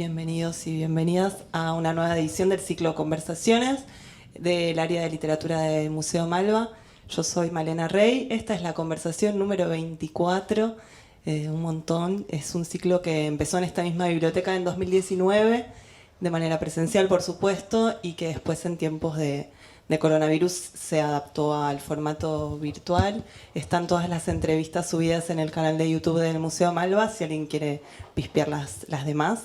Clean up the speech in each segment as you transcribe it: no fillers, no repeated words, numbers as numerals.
Bienvenidos y bienvenidas a una nueva edición del ciclo Conversaciones del área de literatura del Museo Malva. Yo soy Malena Rey, esta es la conversación número 24, un montón. Es un ciclo que empezó en esta misma biblioteca en 2019, de manera presencial por supuesto, y que después en tiempos de coronavirus se adaptó al formato virtual. Están todas las entrevistas subidas en el canal de YouTube del Museo Malva, si alguien quiere pispear las demás.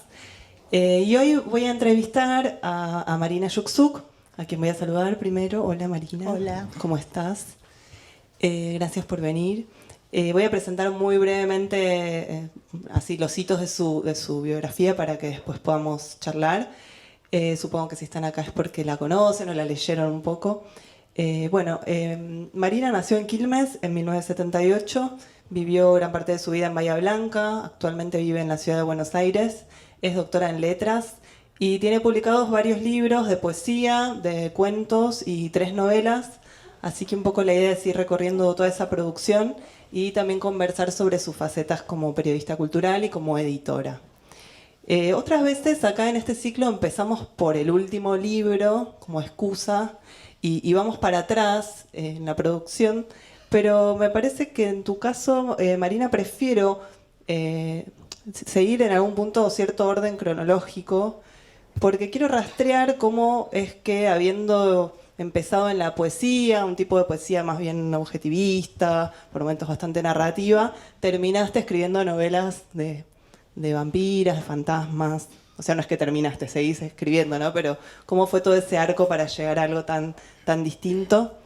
Y hoy voy a entrevistar a Marina Yuksuk, a quien voy a saludar primero. Hola Marina. Hola. ¿Cómo estás? Gracias por venir. Voy a presentar muy brevemente así los hitos de su biografía para que después podamos charlar. Supongo que si están acá es porque la conocen o la leyeron un poco. Marina nació en Quilmes en 1978, vivió gran parte de su vida en Bahía Blanca, actualmente vive en la ciudad de Buenos Aires, es doctora en letras y tiene publicados varios libros de poesía, de cuentos y 3 novelas, así que un poco la idea es ir recorriendo toda esa producción y también conversar sobre sus facetas como periodista cultural y como editora. Otras veces acá en este ciclo empezamos por el último libro como excusa y vamos para atrás en la producción, pero me parece que en tu caso, Marina, prefiero seguir en algún punto cierto orden cronológico, porque quiero rastrear cómo es que, habiendo empezado en la poesía, un tipo de poesía más bien objetivista, por momentos bastante narrativa, terminaste escribiendo novelas de vampiras, de fantasmas. O sea, no es que terminaste, seguís escribiendo, ¿no? Pero cómo fue todo ese arco para llegar a algo tan distinto.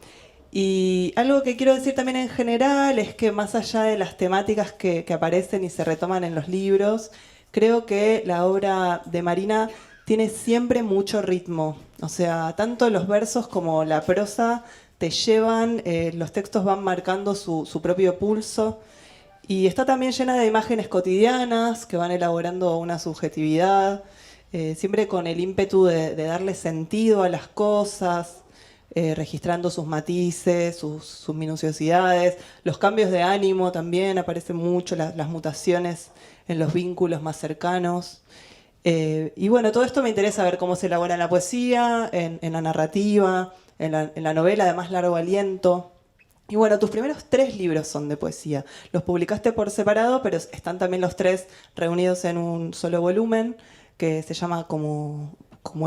Y algo que quiero decir también en general es que más allá de las temáticas que aparecen y se retoman en los libros, creo que la obra de Marina tiene siempre mucho ritmo. O sea, tanto los versos como la prosa te llevan, los textos van marcando su propio pulso. Y está también llena de imágenes cotidianas que van elaborando una subjetividad, siempre con el ímpetu de darle sentido a las cosas, registrando sus matices, sus minuciosidades. Los cambios de ánimo también aparecen mucho, las mutaciones en los vínculos más cercanos. Y bueno, todo esto me interesa ver cómo se elabora en la poesía, en la narrativa, en la novela de más largo aliento. Y bueno, tus primeros 3 libros son de poesía. Los publicaste por separado, pero están también los 3 reunidos en un solo volumen, que se llama como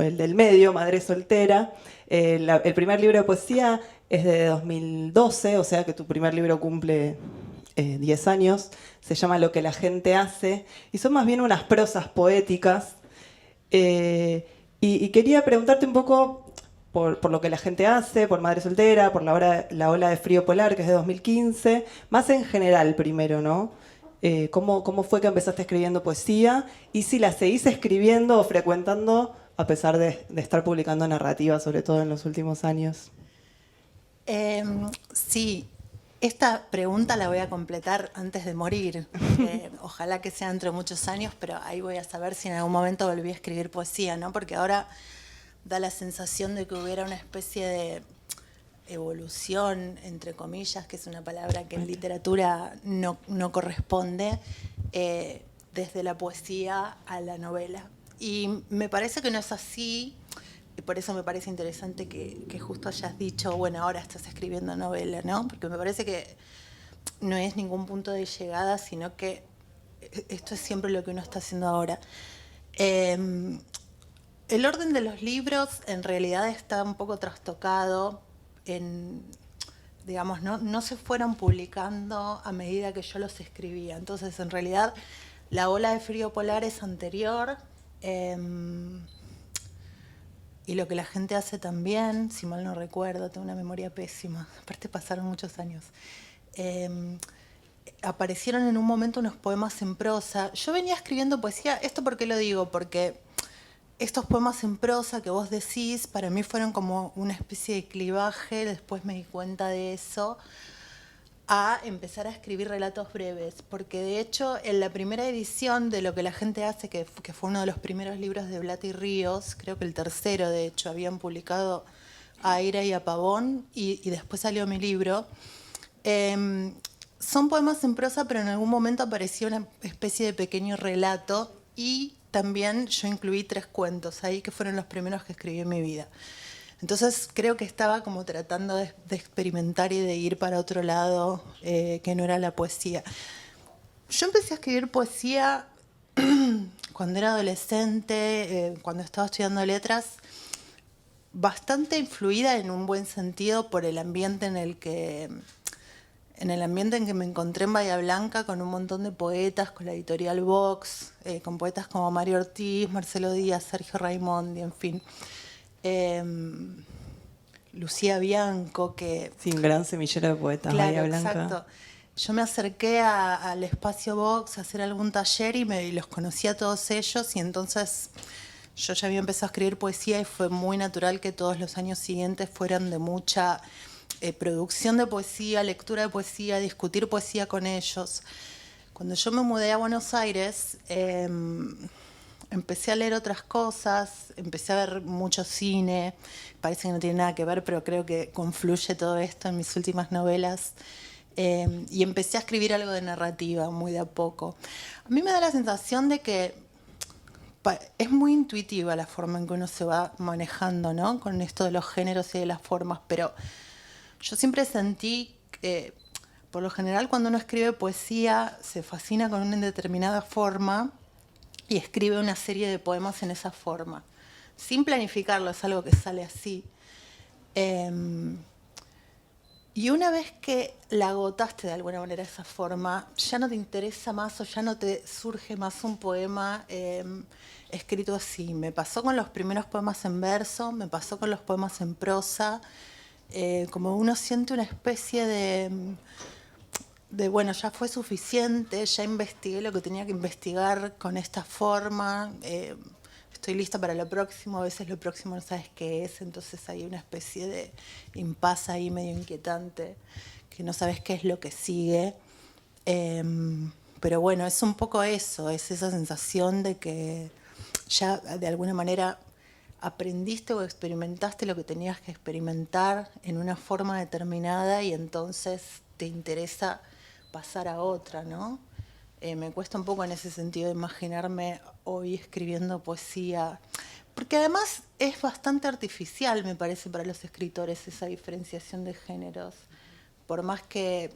el del medio, Madre Soltera. El primer libro de poesía es de 2012, o sea que tu primer libro cumple 10 años. Se llama Lo que la gente hace, y son más bien unas prosas poéticas. Y quería preguntarte un poco por lo que la gente hace, por Madre Soltera, por la ola de frío polar, que es de 2015, más en general primero, ¿no? ¿Cómo fue que empezaste escribiendo poesía? Y si la seguís escribiendo o frecuentando, a pesar de estar publicando narrativa, sobre todo en los últimos años. Sí, esta pregunta la voy a completar antes de morir. Ojalá que sea entre muchos años, pero ahí voy a saber si en algún momento volví a escribir poesía, ¿no? Porque ahora da la sensación de que hubiera una especie de evolución, entre comillas, que es una palabra que en literatura no corresponde, desde la poesía a la novela. Y me parece que no es así, y por eso me parece interesante que justo hayas dicho, bueno, ahora estás escribiendo novela, ¿no? Porque me parece que no es ningún punto de llegada, sino que esto es siempre lo que uno está haciendo ahora. El orden de los libros en realidad está un poco trastocado. Digamos, no se fueron publicando a medida que yo los escribía. Entonces, en realidad, la ola de frío polar es anterior. Y lo que la gente hace también, si mal no recuerdo, tengo una memoria pésima. Aparte pasaron muchos años. Aparecieron en un momento unos poemas en prosa. Yo venía escribiendo poesía. ¿Esto por qué lo digo? Porque estos poemas en prosa que vos decís, para mí fueron como una especie de clivaje, después me di cuenta de eso, a empezar a escribir relatos breves, porque de hecho en la primera edición de Lo que la gente hace, que fue uno de los primeros libros de Blat y Ríos, creo que el tercero de hecho, habían publicado a Ira y a Pavón, y después salió mi libro. Son poemas en prosa, pero en algún momento apareció una especie de pequeño relato, y también yo incluí 3 cuentos ahí que fueron los primeros que escribí en mi vida. Entonces creo que estaba como tratando de experimentar y de ir para otro lado que no era la poesía. Yo empecé a escribir poesía cuando era adolescente, cuando estaba estudiando letras, bastante influida en un buen sentido por el ambiente en que me encontré en Bahía Blanca con un montón de poetas, con la editorial Vox, con poetas como Mario Ortiz, Marcelo Díaz, Sergio Raimondi, en fin. Lucía Bianco, que... Sí, un gran semillero de poetas, Claro, Bahía Blanca. exacto. Yo me acerqué al espacio Vox a hacer algún taller y los conocí a todos ellos, y entonces yo ya había empezado a escribir poesía y fue muy natural que todos los años siguientes fueran de mucha producción de poesía, lectura de poesía, discutir poesía con ellos. Cuando yo me mudé a Buenos Aires, empecé a leer otras cosas, empecé a ver mucho cine, parece que no tiene nada que ver, pero creo que confluye todo esto en mis últimas novelas, y empecé a escribir algo de narrativa muy de a poco. A mí me da la sensación de que es muy intuitiva la forma en que uno se va manejando, ¿no?, con esto de los géneros y de las formas, pero yo siempre sentí que, por lo general, cuando uno escribe poesía, se fascina con una determinada forma y escribe una serie de poemas en esa forma. Sin planificarlo, es algo que sale así. Y una vez que la agotaste de alguna manera esa forma, ya no te interesa más o ya no te surge más un poema escrito así. Me pasó con los primeros poemas en verso, me pasó con los poemas en prosa. Como uno siente una especie de bueno, ya fue suficiente, ya investigué lo que tenía que investigar con esta forma, estoy lista para lo próximo, a veces lo próximo no sabes qué es, entonces hay una especie de impasse ahí medio inquietante, que no sabes qué es lo que sigue. Pero bueno, es un poco eso, es esa sensación de que ya de alguna manera aprendiste o experimentaste lo que tenías que experimentar en una forma determinada y entonces te interesa pasar a otra, ¿no? Me cuesta un poco en ese sentido imaginarme hoy escribiendo poesía, porque además es bastante artificial, me parece, para los escritores esa diferenciación de géneros. Por más que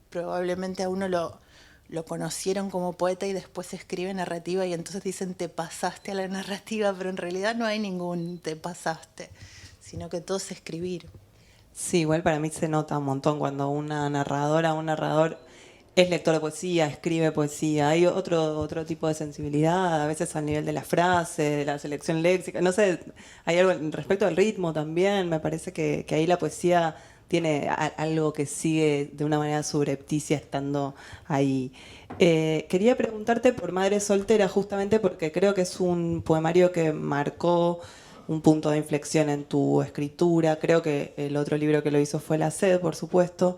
probablemente a uno lo conocieron como poeta y después escribe narrativa y entonces dicen te pasaste a la narrativa, pero en realidad no hay ningún te pasaste, sino que todo es escribir. Sí, igual para mí se nota un montón cuando una narradora o un narrador es lector de poesía, escribe poesía. Hay otro tipo de sensibilidad, a veces al nivel de la frase, de la selección léxica. No sé, hay algo respecto al ritmo también. Me parece que ahí la poesía tiene algo que sigue de una manera subrepticia estando ahí. Quería preguntarte por Madre Soltera, justamente porque creo que es un poemario que marcó un punto de inflexión en tu escritura. Creo que el otro libro que lo hizo fue La Sed, por supuesto.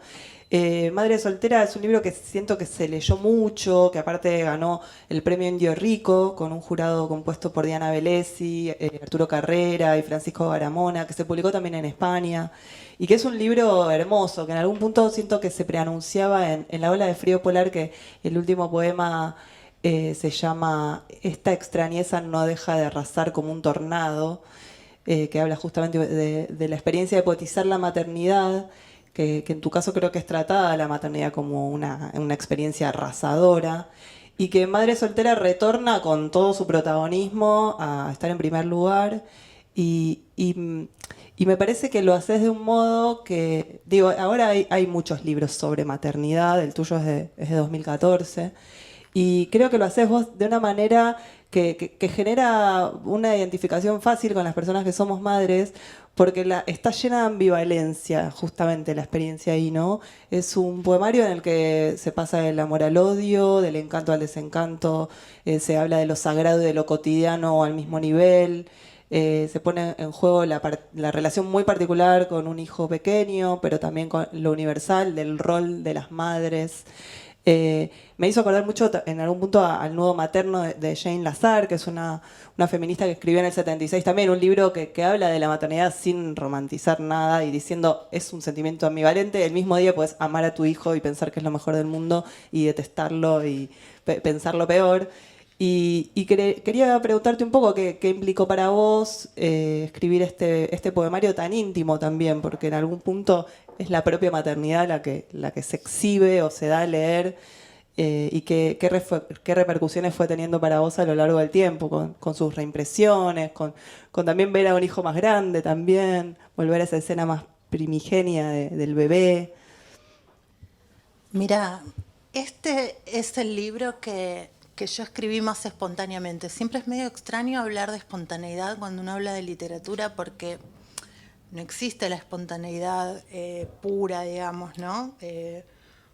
Madre Soltera es un libro que siento que se leyó mucho, que aparte ganó el premio Indio Rico con un jurado compuesto por Diana Velesi, Arturo Carrera y Francisco Garamona, que se publicó también en España, y que es un libro hermoso, que en algún punto siento que se preanunciaba en La ola de frío polar, que el último poema se llama Esta extrañeza no deja de arrasar como un tornado, que habla justamente de la experiencia de poetizar la maternidad, que en tu caso creo que es tratada la maternidad como una experiencia arrasadora, y que Madre Soltera retorna con todo su protagonismo a estar en primer lugar, y me parece que lo haces de un modo que, digo, ahora hay muchos libros sobre maternidad, el tuyo es de 2014, y creo que lo haces vos de una manera que genera una identificación fácil con las personas que somos madres, porque está llena de ambivalencia, justamente la experiencia ahí, ¿no? Es un poemario en el que se pasa del amor al odio, del encanto al desencanto, se habla de lo sagrado y de lo cotidiano al mismo nivel. Se pone en juego la relación muy particular con un hijo pequeño, pero también con lo universal del rol de las madres. Me hizo acordar mucho en algún punto al Nudo Materno de Jane Lazar, que es una feminista que escribió en el 76 también un libro que habla de la maternidad sin romantizar nada y diciendo es un sentimiento ambivalente. El mismo día puedes amar a tu hijo y pensar que es lo mejor del mundo y detestarlo y pensar lo peor. Quería preguntarte un poco qué implicó para vos escribir este poemario tan íntimo también, porque en algún punto es la propia maternidad la que se exhibe o se da a leer, y qué repercusiones fue teniendo para vos a lo largo del tiempo, con sus reimpresiones, con también ver a un hijo más grande también, volver a esa escena más primigenia del bebé. Mira, este es el libro que yo escribí más espontáneamente. Siempre es medio extraño hablar de espontaneidad cuando uno habla de literatura porque no existe la espontaneidad pura, digamos, ¿no?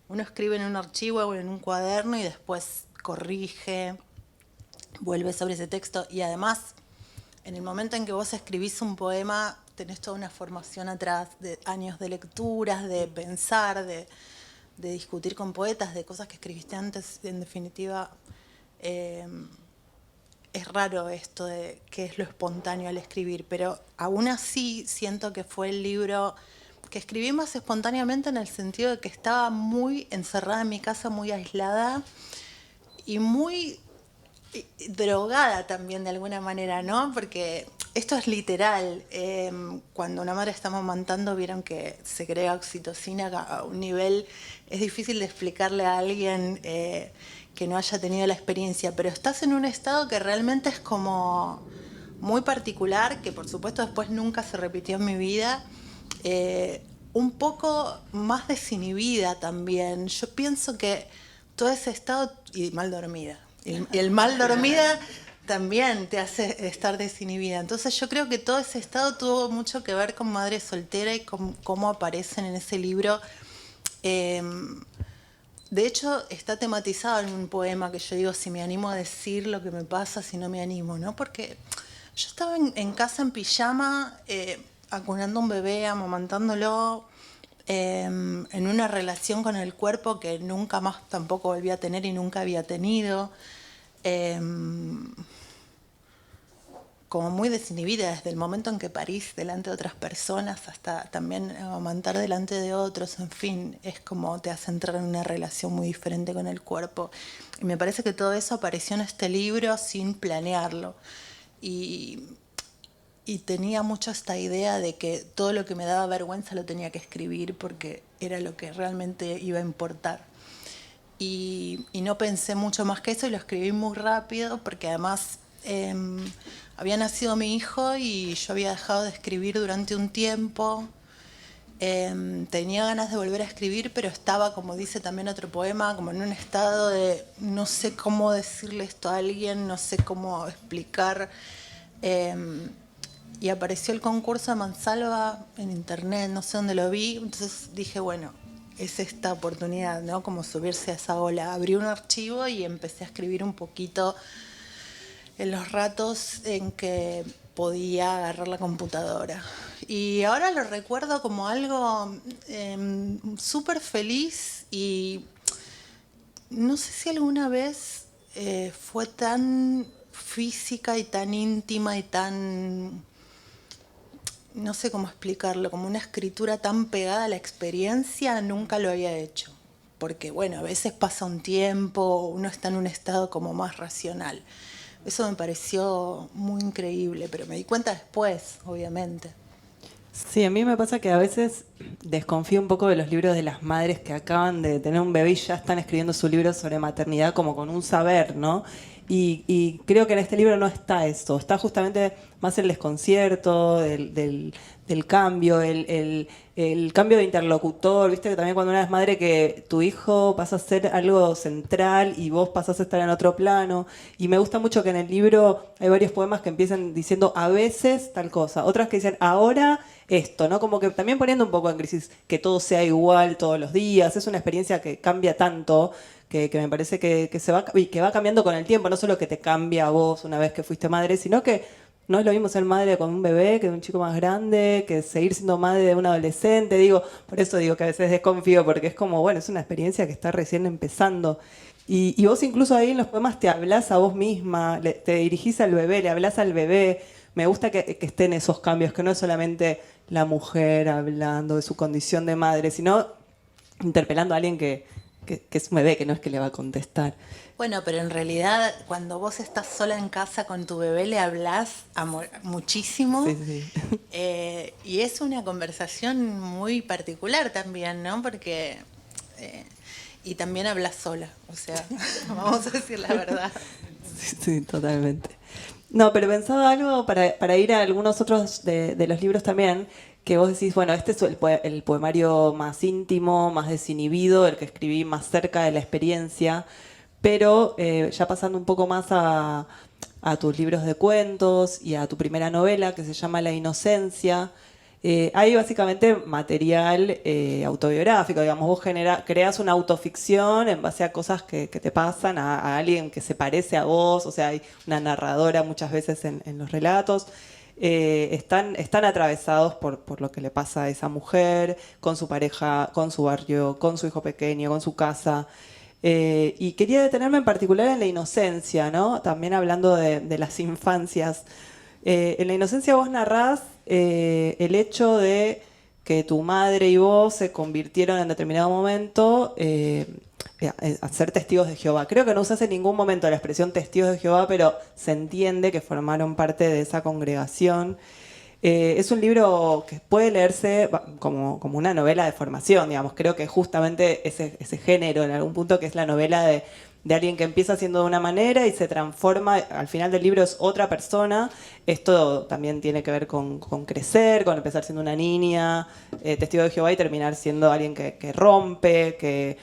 Uno escribe en un archivo o en un cuaderno y después corrige, vuelve sobre ese texto y además en el momento en que vos escribís un poema tenés toda una formación atrás de años de lecturas, de pensar, de discutir con poetas, de cosas que escribiste antes. En definitiva, es raro esto de qué es lo espontáneo al escribir, pero aún así siento que fue el libro que escribí más espontáneamente en el sentido de que estaba muy encerrada en mi casa, muy aislada y muy drogada también de alguna manera, ¿no? Porque esto es literal. Cuando una madre está amamantando, vieron que se crea oxitocina a un nivel, es difícil de explicarle a alguien que no haya tenido la experiencia, pero estás en un estado que realmente es como muy particular, que por supuesto después nunca se repitió en mi vida, un poco más desinhibida también. Yo pienso que todo ese estado, y mal dormida, y el mal dormida también te hace estar desinhibida. Entonces yo creo que todo ese estado tuvo mucho que ver con Madre Soltera y con cómo aparecen en ese libro. De hecho, está tematizado en un poema que yo digo, si me animo a decir lo que me pasa, si no me animo, ¿no? Porque yo estaba en casa en pijama, acunando un bebé, amamantándolo, en una relación con el cuerpo que nunca más tampoco volví a tener y nunca había tenido. Como muy desinhibida desde el momento en que parís delante de otras personas hasta también amamantar delante de otros, en fin, es como te hace entrar en una relación muy diferente con el cuerpo. Y me parece que todo eso apareció en este libro sin planearlo. Y tenía mucho esta idea de que todo lo que me daba vergüenza lo tenía que escribir porque era lo que realmente iba a importar. Y no pensé mucho más que eso y lo escribí muy rápido porque además había nacido mi hijo y yo había dejado de escribir durante un tiempo. Tenía ganas de volver a escribir, pero estaba, como dice también otro poema, como en un estado de no sé cómo decirle esto a alguien, no sé cómo explicar. Y apareció el concurso de Mansalva en internet, no sé dónde lo vi, entonces dije, bueno, es esta oportunidad, ¿no? Como subirse a esa ola. Abrí un archivo y empecé a escribir un poquito en los ratos en que podía agarrar la computadora. Y ahora lo recuerdo como algo súper feliz y no sé si alguna vez fue tan física y tan íntima y tan, no sé cómo explicarlo, como una escritura tan pegada a la experiencia, nunca lo había hecho. Porque bueno, a veces pasa un tiempo, uno está en un estado como más racional. Eso me pareció muy increíble, pero me di cuenta después, obviamente. Sí, a mí me pasa que a veces desconfío un poco de los libros de las madres que acaban de tener un bebé y ya están escribiendo su libro sobre maternidad como con un saber, ¿no? Y creo que en este libro no está eso, está justamente más el desconcierto del cambio, el cambio de interlocutor, viste que también cuando una es madre que tu hijo pasa a ser algo central y vos pasás a estar en otro plano. Y me gusta mucho que en el libro hay varios poemas que empiezan diciendo a veces tal cosa, otras que dicen ahora esto, ¿no? Como que también poniendo un poco en crisis que todo sea igual todos los días, es una experiencia que cambia tanto. Que me parece que va cambiando con el tiempo, no solo que te cambia a vos una vez que fuiste madre, sino que no es lo mismo ser madre con un bebé que de un chico más grande, que seguir siendo madre de un adolescente. Digo, por eso digo que a veces desconfío, porque es como, bueno, es una experiencia que está recién empezando. Y vos incluso ahí en los poemas te hablás a vos misma, te dirigís al bebé, le hablás al bebé. Me gusta que estén esos cambios, que no es solamente la mujer hablando de su condición de madre, sino interpelando a alguien que que es un bebé, que no es que le va a contestar. Bueno, pero en realidad cuando vos estás sola en casa con tu bebé le hablás muchísimo. Sí, sí. Y es una conversación muy particular también, ¿no? Porque... y también hablas sola, o sea, vamos a decir la verdad. Sí, sí, totalmente. No, pero pensaba algo para ir a algunos otros de los libros también, que vos decís, bueno, este es el poemario más íntimo, más desinhibido, el que escribí más cerca de la experiencia, pero ya pasando un poco más a tus libros de cuentos y a tu primera novela, que se llama La Inocencia, hay básicamente material autobiográfico, digamos, vos creás una autoficción en base a cosas que te pasan, a alguien que se parece a vos, o sea, hay una narradora muchas veces en los relatos. Están atravesados por lo que le pasa a esa mujer, con su pareja, con su barrio, con su hijo pequeño, con su casa. Y quería detenerme en particular en la inocencia, ¿no? También hablando de las infancias. En la inocencia vos narrás el hecho de que tu madre y vos se convirtieron en determinado momento a ser testigos de Jehová. Creo que no usas en ningún momento la expresión testigos de Jehová, pero se entiende que formaron parte de esa congregación. Es un libro que puede leerse como una novela de formación, digamos. Creo que justamente ese género, en algún punto, que es la novela de alguien que empieza siendo de una manera y se transforma, al final del libro es otra persona. Esto también tiene que ver con crecer, con empezar siendo una niña, testigo de Jehová, y terminar siendo alguien que rompe,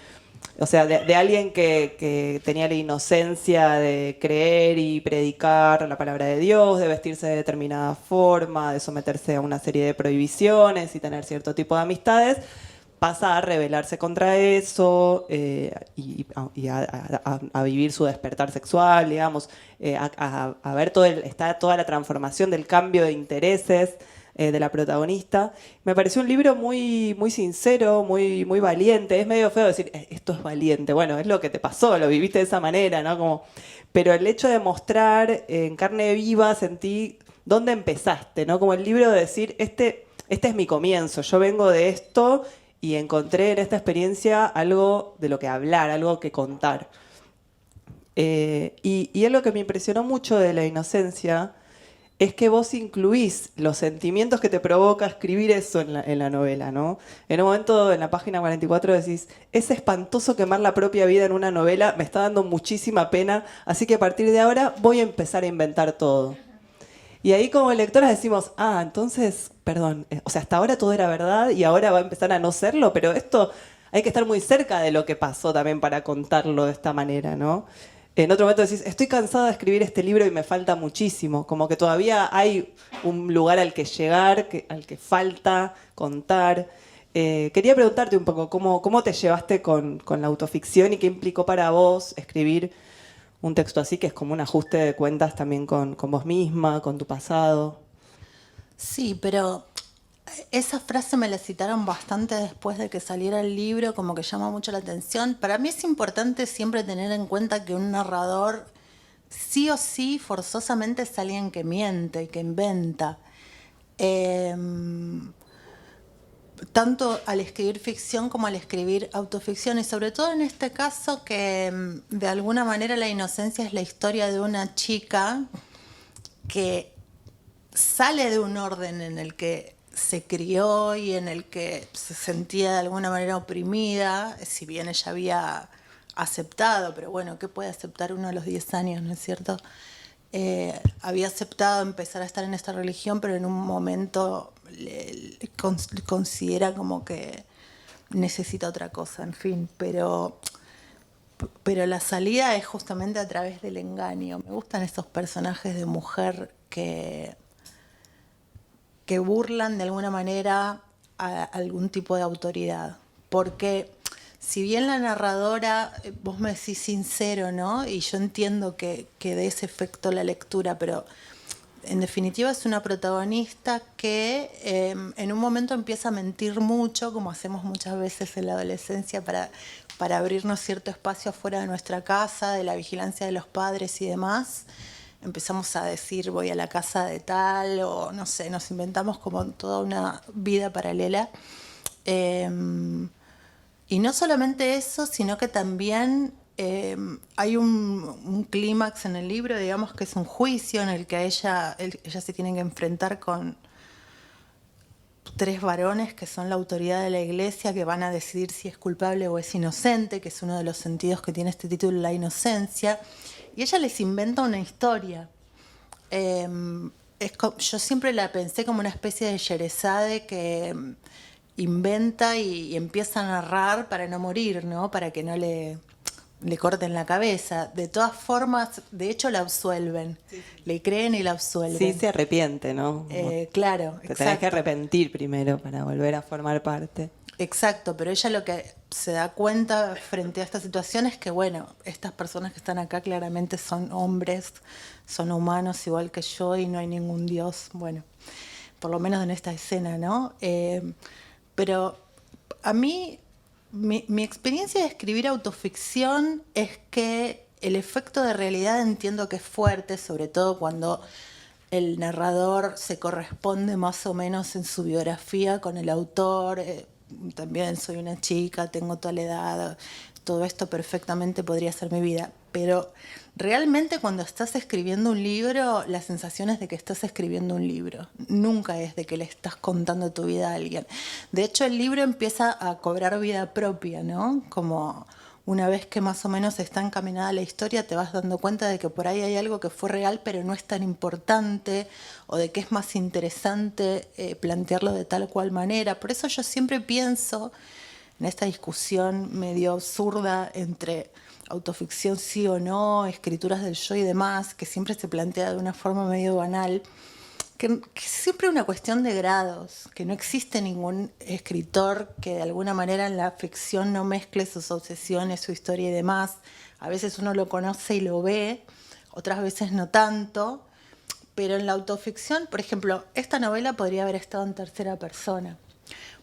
o sea, de alguien que tenía la inocencia de creer y predicar la palabra de Dios, de vestirse de determinada forma, de someterse a una serie de prohibiciones y tener cierto tipo de amistades, pasa a rebelarse contra eso y a vivir su despertar sexual, digamos, a ver está toda la transformación del cambio de intereses de la protagonista. Me pareció un libro muy, muy sincero, muy valiente. Es medio feo decir, esto es valiente. Bueno, es lo que te pasó, lo viviste de esa manera, ¿no? Pero el hecho de mostrar en carne viva, sentí dónde empezaste, ¿no? Como el libro de decir, este es mi comienzo, yo vengo de esto y encontré en esta experiencia algo de lo que hablar, algo que contar. Y algo que me impresionó mucho de La Inocencia es que vos incluís los sentimientos que te provoca escribir eso en la novela, ¿no? En un momento, en la página 44, decís, es espantoso quemar la propia vida en una novela, me está dando muchísima pena, así que a partir de ahora voy a empezar a inventar todo. Y ahí como lectoras decimos, entonces, perdón, o sea, hasta ahora todo era verdad y ahora va a empezar a no serlo, pero esto hay que estar muy cerca de lo que pasó también para contarlo de esta manera, ¿no? En otro momento decís, estoy cansada de escribir este libro y me falta muchísimo, como que todavía hay un lugar al que llegar, al que falta contar. Quería preguntarte un poco, ¿cómo te llevaste con la autoficción y qué implicó para vos escribir un texto así, que es como un ajuste de cuentas también con vos misma, con tu pasado? Sí, pero esa frase me la citaron bastante después de que saliera el libro, como que llama mucho la atención. Para mí es importante siempre tener en cuenta que un narrador sí o sí forzosamente es alguien que miente y que inventa. Tanto al escribir ficción como al escribir autoficción, y sobre todo en este caso que de alguna manera La Inocencia es la historia de una chica que sale de un orden en el que se crió y en el que se sentía de alguna manera oprimida, si bien ella había aceptado, pero bueno, ¿qué puede aceptar uno a los 10 años, no es cierto? Había aceptado empezar a estar en esta religión, pero en un momento le considera como que necesita otra cosa, en fin, pero la salida es justamente a través del engaño. Me gustan esos personajes de mujer que burlan de alguna manera a algún tipo de autoridad. Porque si bien la narradora, vos me decís sincero, ¿no? Y yo entiendo que dé ese efecto la lectura, pero en definitiva es una protagonista que en un momento empieza a mentir mucho, como hacemos muchas veces en la adolescencia para abrirnos cierto espacio afuera de nuestra casa, de la vigilancia de los padres y demás. Empezamos a decir voy a la casa de tal, o no sé, nos inventamos como toda una vida paralela. Y no solamente eso, sino que también hay un clímax en el libro, digamos que es un juicio en el que ella se tiene que enfrentar con 3 varones que son la autoridad de la iglesia, que van a decidir si es culpable o es inocente, que es uno de los sentidos que tiene este título, la inocencia. Y ella les inventa una historia. Yo siempre la pensé como una especie de Sherezade que inventa y empieza a narrar para no morir, ¿no? Para que no le corten la cabeza. De todas formas, de hecho la absuelven. Sí. Le creen y la absuelven. Sí, se arrepiente, ¿no? Claro, te tenés que arrepentir primero para volver a formar parte. Exacto, pero ella lo que se da cuenta frente a esta situación es que, bueno, estas personas que están acá claramente son hombres, son humanos igual que yo y no hay ningún dios, bueno, por lo menos en esta escena, ¿no? Pero a mí, mi experiencia de escribir autoficción es que el efecto de realidad entiendo que es fuerte, sobre todo cuando el narrador se corresponde más o menos en su biografía con el autor. También soy una chica, tengo toda la edad, todo esto perfectamente podría ser mi vida. Pero realmente cuando estás escribiendo un libro, la sensación es de que estás escribiendo un libro. Nunca es de que le estás contando tu vida a alguien. De hecho, el libro empieza a cobrar vida propia, ¿no? Como una vez que más o menos está encaminada la historia, te vas dando cuenta de que por ahí hay algo que fue real, pero no es tan importante, o de que es más interesante plantearlo de tal o cual manera. Por eso yo siempre pienso en esta discusión medio absurda entre autoficción sí o no, escrituras del yo y demás, que siempre se plantea de una forma medio banal, que siempre es una cuestión de grados, que no existe ningún escritor que de alguna manera en la ficción no mezcle sus obsesiones, su historia y demás. A veces uno lo conoce y lo ve, otras veces no tanto, pero en la autoficción, por ejemplo, esta novela podría haber estado en tercera persona.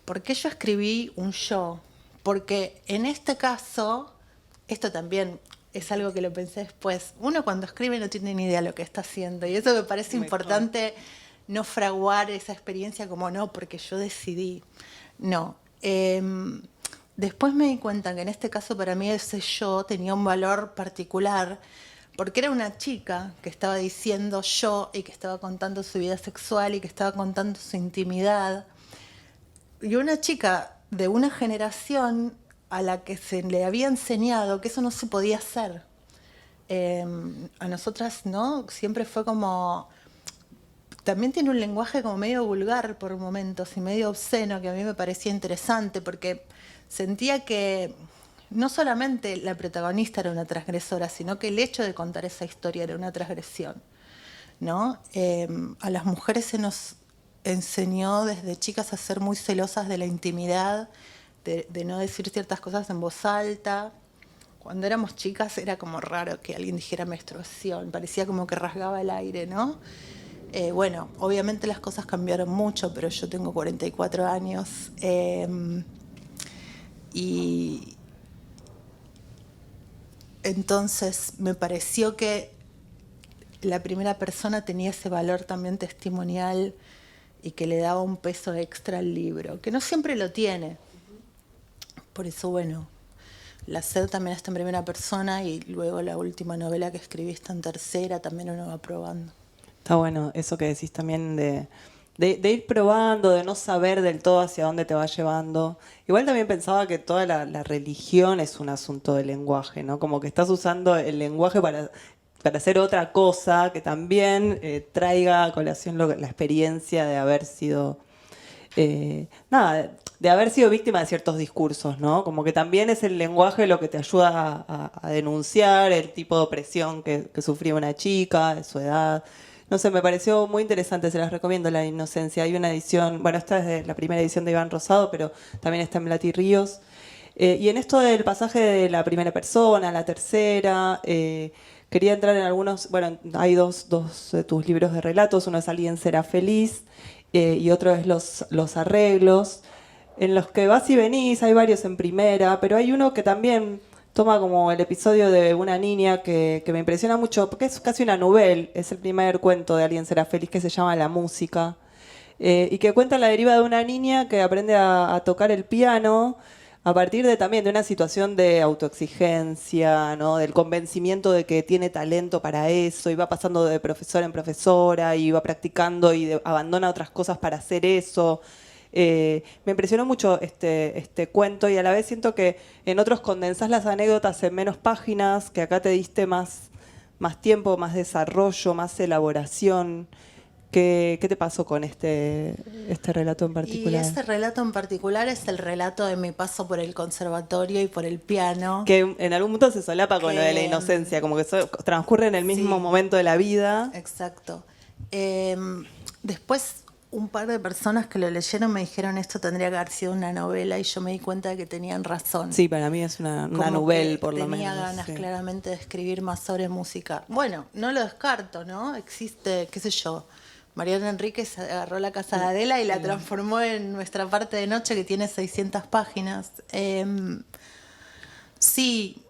¿Por qué yo escribí un yo? Porque en este caso, esto también es algo que lo pensé después, uno cuando escribe no tiene ni idea de lo que está haciendo, y eso me parece importante. No fraguar esa experiencia como no, porque yo decidí. No. Después me di cuenta que en este caso para mí ese yo tenía un valor particular, porque era una chica que estaba diciendo yo y que estaba contando su vida sexual y que estaba contando su intimidad. Y una chica de una generación a la que se le había enseñado que eso no se podía hacer. A nosotras, ¿no? Siempre fue como... También tiene un lenguaje como medio vulgar por momentos y medio obsceno que a mí me parecía interesante porque sentía que no solamente la protagonista era una transgresora, sino que el hecho de contar esa historia era una transgresión, ¿no? A las mujeres se nos enseñó desde chicas a ser muy celosas de la intimidad, de no decir ciertas cosas en voz alta. Cuando éramos chicas era como raro que alguien dijera menstruación, parecía como que rasgaba el aire, ¿no? Bueno, obviamente las cosas cambiaron mucho, pero yo tengo 44 años y entonces me pareció que la primera persona tenía ese valor también testimonial y que le daba un peso extra al libro, que no siempre lo tiene. Por eso, bueno, La sed también está en primera persona y luego la última novela que escribí está en tercera, también uno va probando. Está bueno eso que decís también de ir probando, de no saber del todo hacia dónde te va llevando. Igual también pensaba que toda la religión es un asunto de lenguaje, ¿no? Como que estás usando el lenguaje para hacer otra cosa que también traiga a colación la experiencia de haber sido... de haber sido víctima de ciertos discursos, ¿no? Como que también es el lenguaje lo que te ayuda a denunciar el tipo de opresión que sufría una chica, de su edad. No sé, me pareció muy interesante, se las recomiendo, La Inocencia. Hay una edición, bueno, esta es de la primera edición de Iván Rosado, pero también está en Blati Ríos. Y en esto del pasaje de la primera persona, la tercera, quería entrar en algunos, bueno, hay dos de tus libros de relatos, uno es Alguien será feliz y otro es Los arreglos, en los que vas y venís, hay varios en primera, pero hay uno que también toma como el episodio de una niña que me impresiona mucho, porque es casi una novela, es el primer cuento de Alguien será feliz que se llama La música, y que cuenta la deriva de una niña que aprende a tocar el piano a partir de también de una situación de autoexigencia, ¿no? Del convencimiento de que tiene talento para eso, y va pasando de profesora en profesora, y va practicando y abandona otras cosas para hacer eso. Me impresionó mucho este cuento, y a la vez siento que en otros condensás las anécdotas en menos páginas, que acá te diste más tiempo, más desarrollo, más elaboración. ¿Qué te pasó con este relato en particular? Y ese relato en particular es el relato de mi paso por el conservatorio y por el piano. Que en algún punto se solapa con lo de la inocencia, como que transcurre en el mismo momento de la vida. Exacto. Después, un par de personas que lo leyeron me dijeron esto tendría que haber sido una novela, y yo me di cuenta de que tenían razón. Sí, para mí es una novela, por lo menos. Tenía ganas claramente de escribir más sobre música. Bueno, no lo descarto, ¿no? Existe, qué sé yo, Mariana Enríquez agarró La Casa de Adela y la transformó en Nuestra Parte de Noche, que tiene 600 páginas. Sí,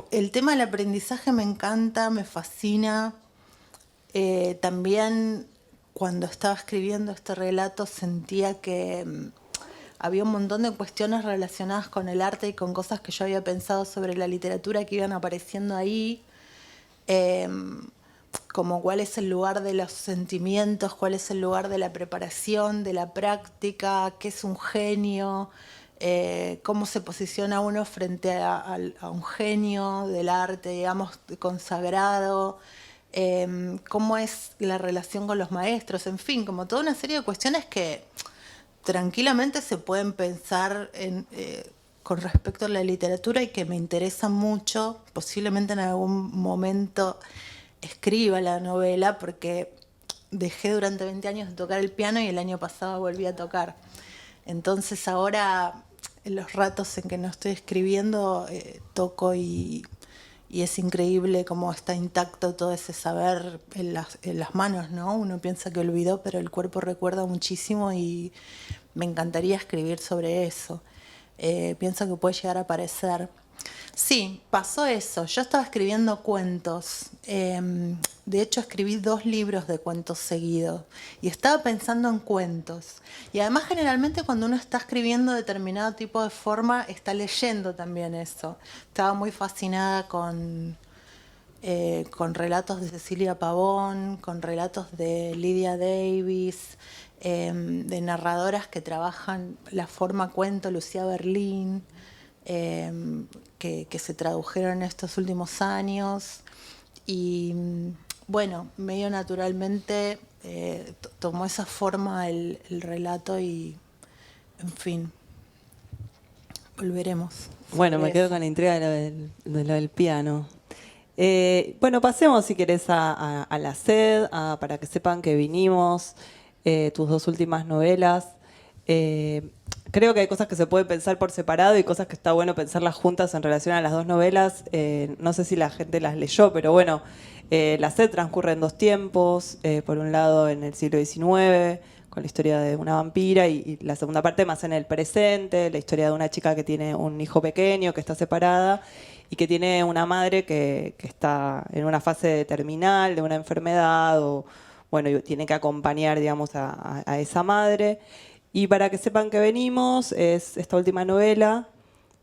el tema del aprendizaje me encanta, me fascina. También cuando estaba escribiendo este relato sentía que había un montón de cuestiones relacionadas con el arte y con cosas que yo había pensado sobre la literatura que iban apareciendo ahí. Como cuál es el lugar de los sentimientos, cuál es el lugar de la preparación, de la práctica, qué es un genio, cómo se posiciona uno frente a un genio del arte, digamos, consagrado, cómo es la relación con los maestros, en fin, como toda una serie de cuestiones que tranquilamente se pueden pensar con respecto a la literatura y que me interesan mucho. Posiblemente en algún momento escriba la novela, porque dejé durante 20 años de tocar el piano y el año pasado volví a tocar. Entonces ahora, en los ratos en que no estoy escribiendo, toco y es increíble cómo está intacto todo ese saber en las manos, ¿no? Uno piensa que olvidó, pero el cuerpo recuerda muchísimo, y me encantaría escribir sobre eso. Pienso que puede llegar a aparecer. Sí, pasó eso. Yo estaba escribiendo cuentos. De hecho, escribí 2 libros de cuentos seguidos. Y estaba pensando en cuentos. Y además, generalmente, cuando uno está escribiendo determinado tipo de forma, está leyendo también eso. Estaba muy fascinada con relatos de Cecilia Pavón, con relatos de Lydia Davis, de narradoras que trabajan la forma cuento, Lucía Berlín, que se tradujeron en estos últimos años. Y bueno, medio naturalmente tomó esa forma el relato, y en fin, volveremos. Bueno, me quedo con la intriga de lo del piano. Bueno, pasemos si querés a la SED, para que sepan que vinimos, tus 2 últimas novelas. Creo que hay cosas que se pueden pensar por separado y cosas que está bueno pensarlas juntas en relación a las 2 novelas. No sé si la gente las leyó, pero bueno, la SED transcurre en 2 tiempos. Por un lado en el siglo XIX, con la historia de una vampira, y la segunda parte más en el presente, la historia de una chica que tiene un hijo pequeño, que está separada y que tiene una madre que está en una fase terminal de una enfermedad, o bueno, y tiene que acompañar, digamos, a esa madre. Y para que sepan que venimos, es esta última novela,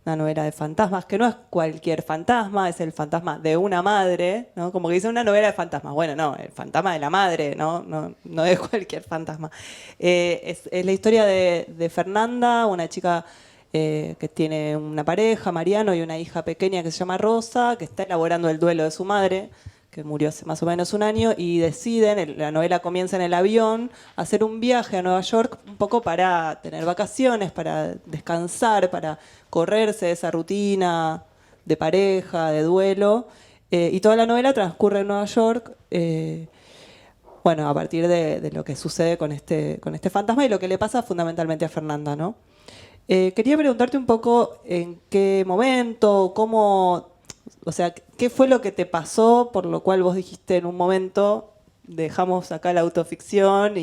una novela de fantasmas, que no es cualquier fantasma, es el fantasma de una madre, ¿no? Como que dice una novela de fantasmas. Bueno, no, el fantasma de la madre, no es cualquier fantasma. Es la historia de Fernanda, una chica que tiene una pareja, Mariano, y una hija pequeña que se llama Rosa, que está elaborando el duelo de su madre, que murió hace más o menos un año, y deciden, la novela comienza en el avión, hacer un viaje a Nueva York, un poco para tener vacaciones, para descansar, para correrse de esa rutina de pareja, de duelo, y toda la novela transcurre en Nueva York, bueno, a partir de lo que sucede con este fantasma y lo que le pasa fundamentalmente a Fernanda, ¿no? Quería preguntarte un poco en qué momento, cómo... O sea, ¿qué fue lo que te pasó por lo cual vos dijiste en un momento dejamos acá la autoficción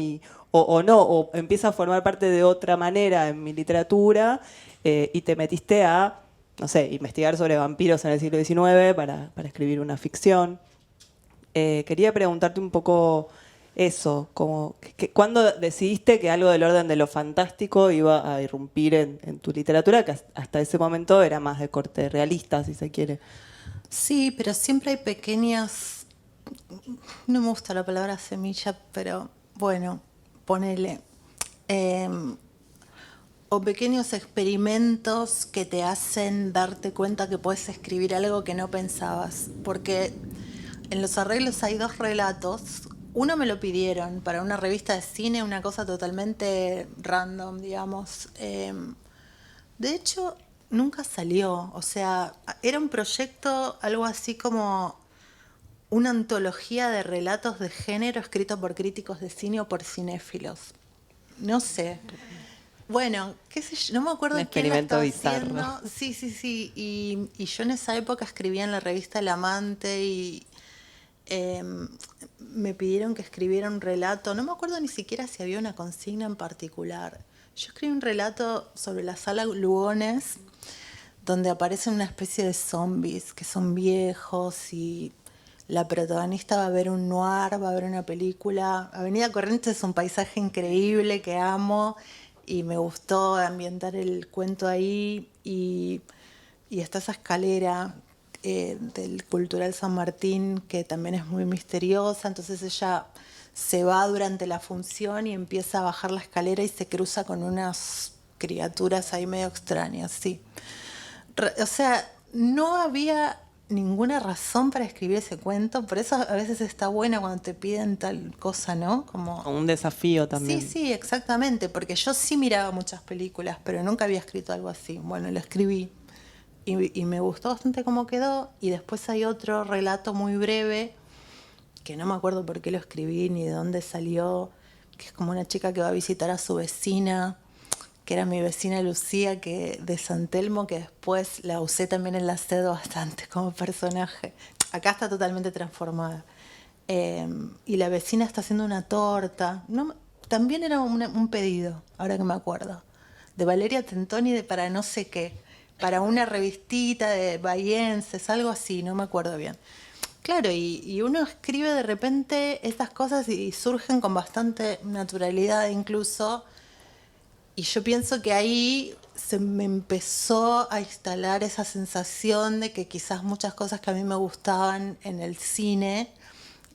o no, o empieza a formar parte de otra manera en mi literatura, y te metiste a, no sé, investigar sobre vampiros en el siglo XIX para escribir una ficción? Quería preguntarte un poco eso, como ¿cuándo decidiste que algo del orden de lo fantástico iba a irrumpir en tu literatura, que hasta ese momento era más de corte realista, si se quiere? Sí, pero siempre hay pequeñas, no me gusta la palabra semilla, pero bueno, ponele, em, o pequeños experimentos que te hacen darte cuenta que puedes escribir algo que no pensabas. Porque en los arreglos hay 2 relatos. Uno me lo pidieron para una revista de cine, una cosa totalmente random, digamos. De hecho, nunca salió. O sea, era un proyecto, algo así como una antología de relatos de género escrito por críticos de cine o por cinéfilos. No sé. Bueno, qué sé yo, no me acuerdo Un quién la experimento estaba bizarro. haciendo. Sí, sí, sí. Y yo en esa época escribía en la revista El Amante y eh, me pidieron que escribiera un relato. No me acuerdo ni siquiera si había una consigna en particular. Yo escribí un relato sobre la sala Lugones, donde aparecen una especie de zombies que son viejos y la protagonista va a ver un noir, va a ver una película. Avenida Corrientes es un paisaje increíble que amo y me gustó ambientar el cuento ahí y está esa escalera del Cultural San Martín que también es muy misteriosa, entonces ella se va durante la función y empieza a bajar la escalera y se cruza con unas criaturas ahí medio extrañas, sí. O sea, no había ninguna razón para escribir ese cuento, por eso a veces está buena cuando te piden tal cosa, ¿no? Como Como un desafío sí, también. sí, exactamente, porque yo sí miraba muchas películas, pero nunca había escrito algo así. Bueno, lo escribí y me gustó bastante cómo quedó. Y después hay otro relato muy breve, que no me acuerdo por qué lo escribí ni de dónde salió, que es como una chica que va a visitar a su vecina, que era mi vecina Lucía, que de San Telmo, que después la usé también en la SED bastante como personaje. Acá está totalmente transformada. Y la vecina está haciendo una torta. No, también era un pedido, ahora que me acuerdo, de Valeria Tentoni de para no sé qué, para una revistita de bahienses, algo así, no me acuerdo bien. Claro, y uno escribe de repente estas cosas y surgen con bastante naturalidad incluso. Y yo pienso que ahí se me empezó a instalar esa sensación de que quizás muchas cosas que a mí me gustaban en el cine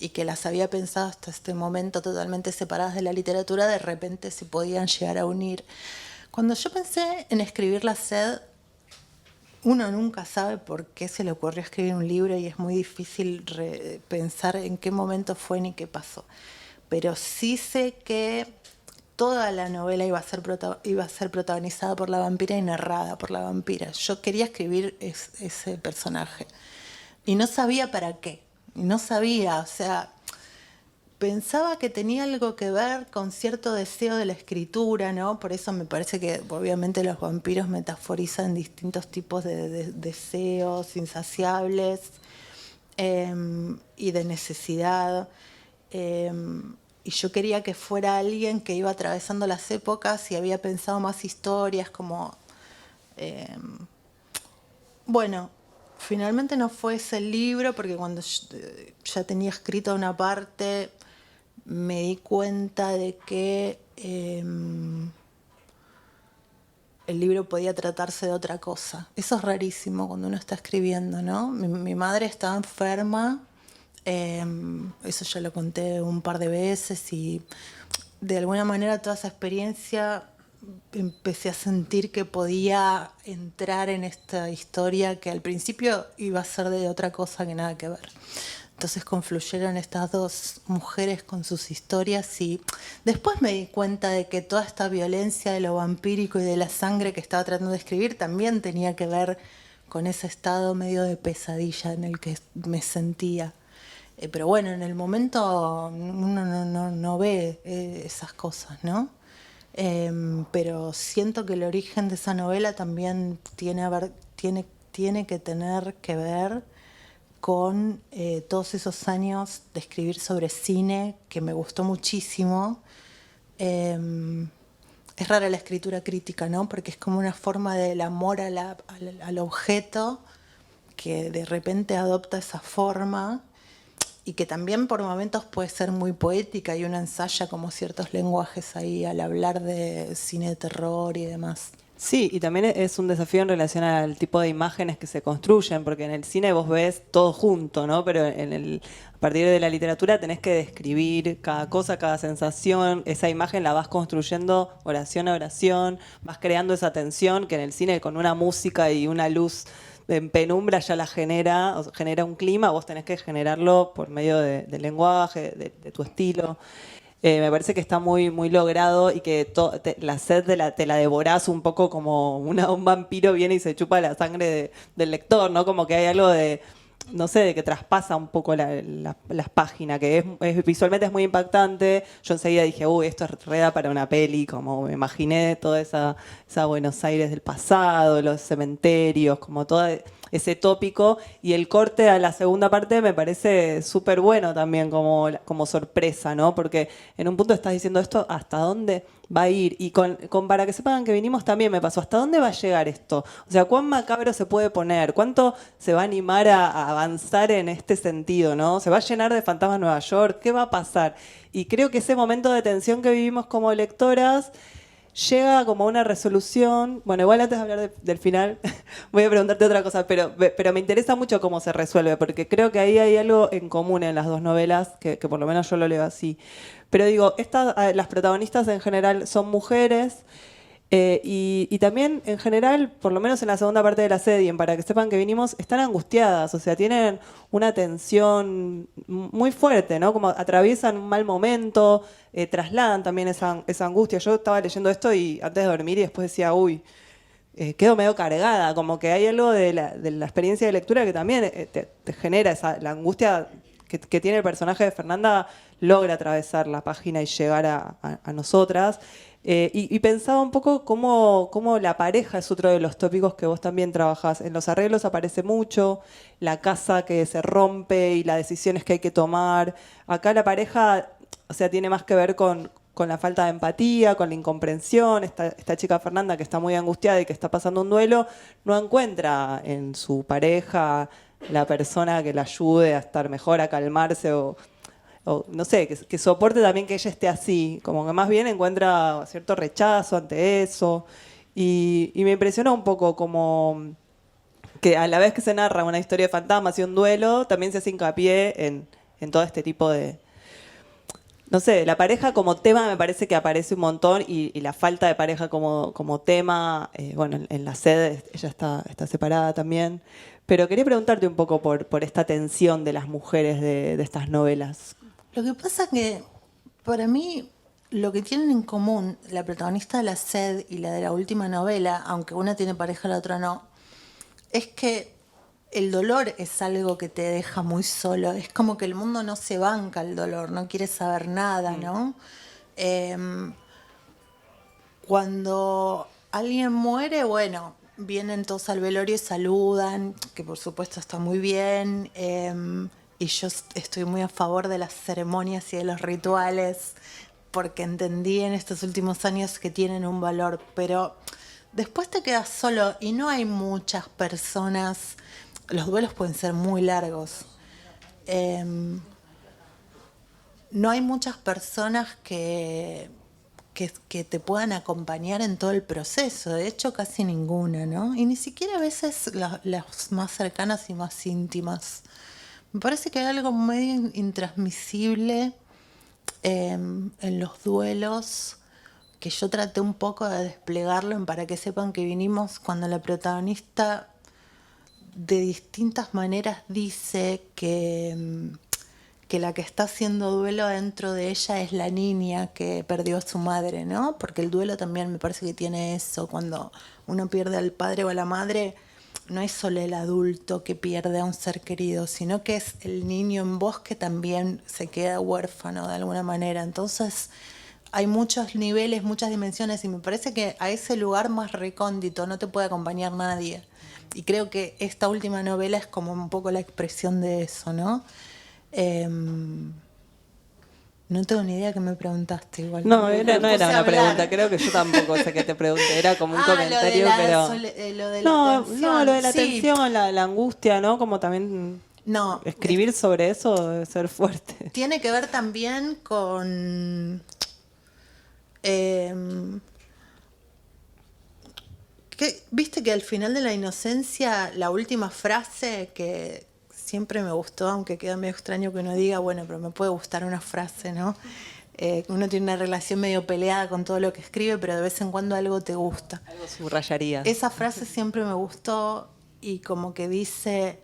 y que las había pensado hasta este momento totalmente separadas de la literatura, de repente se podían llegar a unir. Cuando yo pensé en escribir La Sed, uno nunca sabe por qué se le ocurrió escribir un libro y es muy difícil pensar en qué momento fue ni qué pasó. Pero sí sé que toda la novela iba a ser protagonizada por la vampira y narrada por la vampira. Yo quería escribir ese personaje y no sabía para qué. Y no sabía, o sea, pensaba que tenía algo que ver con cierto deseo de la escritura, ¿no? Por eso me parece que obviamente los vampiros metaforizan distintos tipos de deseos insaciables y de necesidad. Eh, y yo quería que fuera alguien que iba atravesando las épocas y había pensado más historias como... eh, bueno, finalmente no fue ese el libro porque cuando ya tenía escrita una parte me di cuenta de que el libro podía tratarse de otra cosa. Eso es rarísimo cuando uno está escribiendo, ¿no? Mi madre estaba enferma, eso ya lo conté un par de veces y de alguna manera toda esa experiencia empecé a sentir que podía entrar en esta historia que al principio iba a ser de otra cosa que nada que ver. Entonces confluyeron estas 2 mujeres con sus historias y después me di cuenta de que toda esta violencia de lo vampírico y de la sangre que estaba tratando de escribir también tenía que ver con ese estado medio de pesadilla en el que me sentía. Pero bueno, en el momento uno no ve esas cosas, ¿no? Pero siento que el origen de esa novela también tiene que tener que ver con todos esos años de escribir sobre cine, que me gustó muchísimo. Es rara la escritura crítica, ¿no? Porque es como una forma del amor al objeto que de repente adopta esa forma y que también por momentos puede ser muy poética y uno ensaya como ciertos lenguajes ahí al hablar de cine de terror y demás. Sí, y también es un desafío en relación al tipo de imágenes que se construyen, porque en el cine vos ves todo junto, ¿no? Pero a partir de la literatura tenés que describir cada cosa, cada sensación, esa imagen la vas construyendo oración a oración, vas creando esa tensión que en el cine con una música y una luz en penumbra ya la genera, o sea, genera un clima, vos tenés que generarlo por medio del lenguaje, de tu estilo. Me parece que está muy, muy logrado y que la sed te la devorás un poco como un vampiro viene y se chupa la sangre del lector, ¿no? Como que hay algo de, no sé, de que traspasa un poco las páginas, que visualmente es muy impactante. Yo enseguida dije, uy, esto es reda para una peli, como me imaginé toda esa Buenos Aires del pasado, los cementerios, como todo ese tópico, y el corte a la segunda parte me parece súper bueno también como sorpresa, ¿no? Porque en un punto estás diciendo esto, ¿hasta dónde va a ir? Y para que sepan que vinimos también me pasó, ¿hasta dónde va a llegar esto? O sea, ¿cuán macabro se puede poner? ¿Cuánto se va a animar a avanzar en este sentido, ¿no? ¿Se va a llenar de fantasmas Nueva York? ¿Qué va a pasar? Y creo que ese momento de tensión que vivimos como lectoras llega como a una resolución. Bueno, igual antes de hablar del final, voy a preguntarte otra cosa, pero me interesa mucho cómo se resuelve, porque creo que ahí hay algo en común en las dos novelas, que por lo menos yo lo leo así. Pero digo, las protagonistas en general son mujeres, y también en general, por lo menos en la segunda parte de la serie, en Para que sepan que vinimos, están angustiadas, o sea, tienen una tensión muy fuerte, ¿no? Como atraviesan un mal momento, trasladan también esa angustia. Yo estaba leyendo esto y antes de dormir y después decía, uy, quedo medio cargada, como que hay algo de la experiencia de lectura que también te genera la angustia que tiene el personaje de Fernanda, logra atravesar la página y llegar a nosotras. Y pensaba un poco cómo la pareja es otro de los tópicos que vos también trabajás. En los arreglos aparece mucho, la casa que se rompe y las decisiones que hay que tomar. Acá la pareja, o sea, tiene más que ver con la falta de empatía, con la incomprensión. Esta chica Fernanda, que está muy angustiada y que está pasando un duelo, no encuentra en su pareja la persona que la ayude a estar mejor, a calmarse o no sé, que soporte también que ella esté así, como que más bien encuentra cierto rechazo ante eso. Y me impresionó un poco como que a la vez que se narra una historia de fantasmas y un duelo, también se hace hincapié en todo este tipo de... No sé, la pareja como tema me parece que aparece un montón y la falta de pareja como tema, bueno, en la sede ella está separada también. Pero quería preguntarte un poco por esta tensión de las mujeres de estas novelas. Lo que pasa es que para mí lo que tienen en común la protagonista de La Sed y la de la última novela, aunque una tiene pareja y la otra no, es que el dolor es algo que te deja muy solo. Es como que el mundo no se banca el dolor, no quiere saber nada, ¿no? Cuando alguien muere, bueno, vienen todos al velorio y saludan, que por supuesto está muy bien. Y yo estoy muy a favor de las ceremonias y de los rituales, porque entendí en estos últimos años que tienen un valor, pero después te quedas solo y no hay muchas personas, los duelos pueden ser muy largos, no hay muchas personas que te puedan acompañar en todo el proceso, de hecho casi ninguna, ¿no? Y ni siquiera a veces las más cercanas y más íntimas. Me parece que hay algo medio intransmisible en los duelos, que yo traté un poco de desplegarlo en Para que sepan que vinimos, cuando la protagonista de distintas maneras dice que la que está haciendo duelo dentro de ella es la niña que perdió a su madre, ¿no? Porque el duelo también me parece que tiene eso, cuando uno pierde al padre o a la madre, no es solo el adulto que pierde a un ser querido, sino que es el niño en vos que también se queda huérfano de alguna manera. Entonces hay muchos niveles, muchas dimensiones, y me parece que a ese lugar más recóndito no te puede acompañar nadie. Y creo que esta última novela es como un poco la expresión de eso, ¿no? No tengo ni idea que me preguntaste igual. No era una pregunta, creo que yo tampoco sé qué te pregunté, era como un comentario, pero... Lo de la tensión. No, lo de la Sí. tensión, la angustia, ¿no? Como también No, Escribir sobre eso debe ser fuerte. tiene que ver también con... Viste que al final de La Inocencia, la última frase que siempre me gustó, aunque queda medio extraño que uno diga, bueno, pero me puede gustar una frase, ¿no? Uno tiene una relación medio peleada con todo lo que escribe, pero de vez en cuando algo te gusta. Algo subrayaría. Esa frase siempre me gustó y como que dice,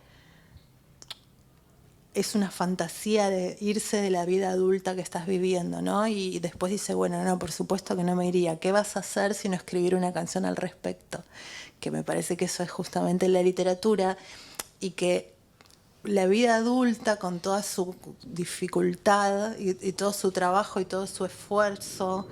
es una fantasía de irse de la vida adulta que estás viviendo, ¿no? Y después dice, bueno, no, por supuesto que no me iría. ¿Qué vas a hacer si no escribir una canción al respecto? Que me parece que eso es justamente la literatura y que la vida adulta con toda su dificultad y todo su trabajo y todo su esfuerzo,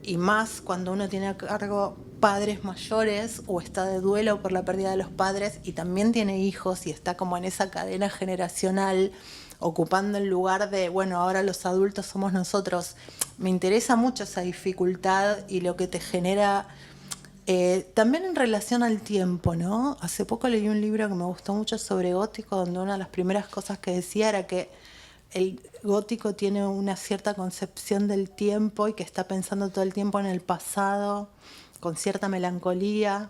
y más cuando uno tiene a cargo padres mayores o está de duelo por la pérdida de los padres y también tiene hijos y está como en esa cadena generacional ocupando el lugar de, bueno, ahora los adultos somos nosotros. Me interesa mucho esa dificultad y lo que te genera también en relación al tiempo, ¿no? Hace poco leí un libro que me gustó mucho sobre gótico, donde una de las primeras cosas que decía era que el gótico tiene una cierta concepción del tiempo y que está pensando todo el tiempo en el pasado, con cierta melancolía,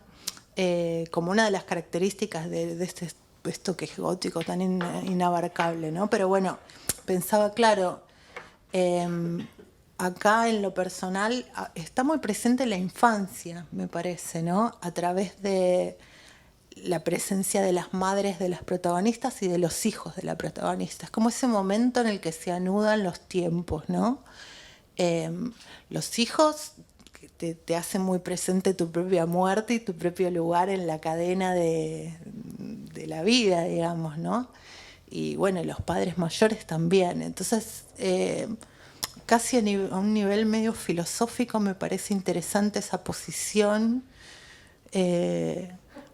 como una de las características de esto que es gótico tan inabarcable, ¿no? Pero bueno, pensaba, claro, acá en lo personal está muy presente la infancia, me parece, ¿no? A través de la presencia de las madres de las protagonistas y de los hijos de la protagonista. Es como ese momento en el que se anudan los tiempos, ¿no? Los hijos te hacen muy presente tu propia muerte y tu propio lugar en la cadena de la vida, digamos, ¿no? Y bueno, los padres mayores también. Entonces, casi a un nivel medio filosófico me parece interesante esa posición,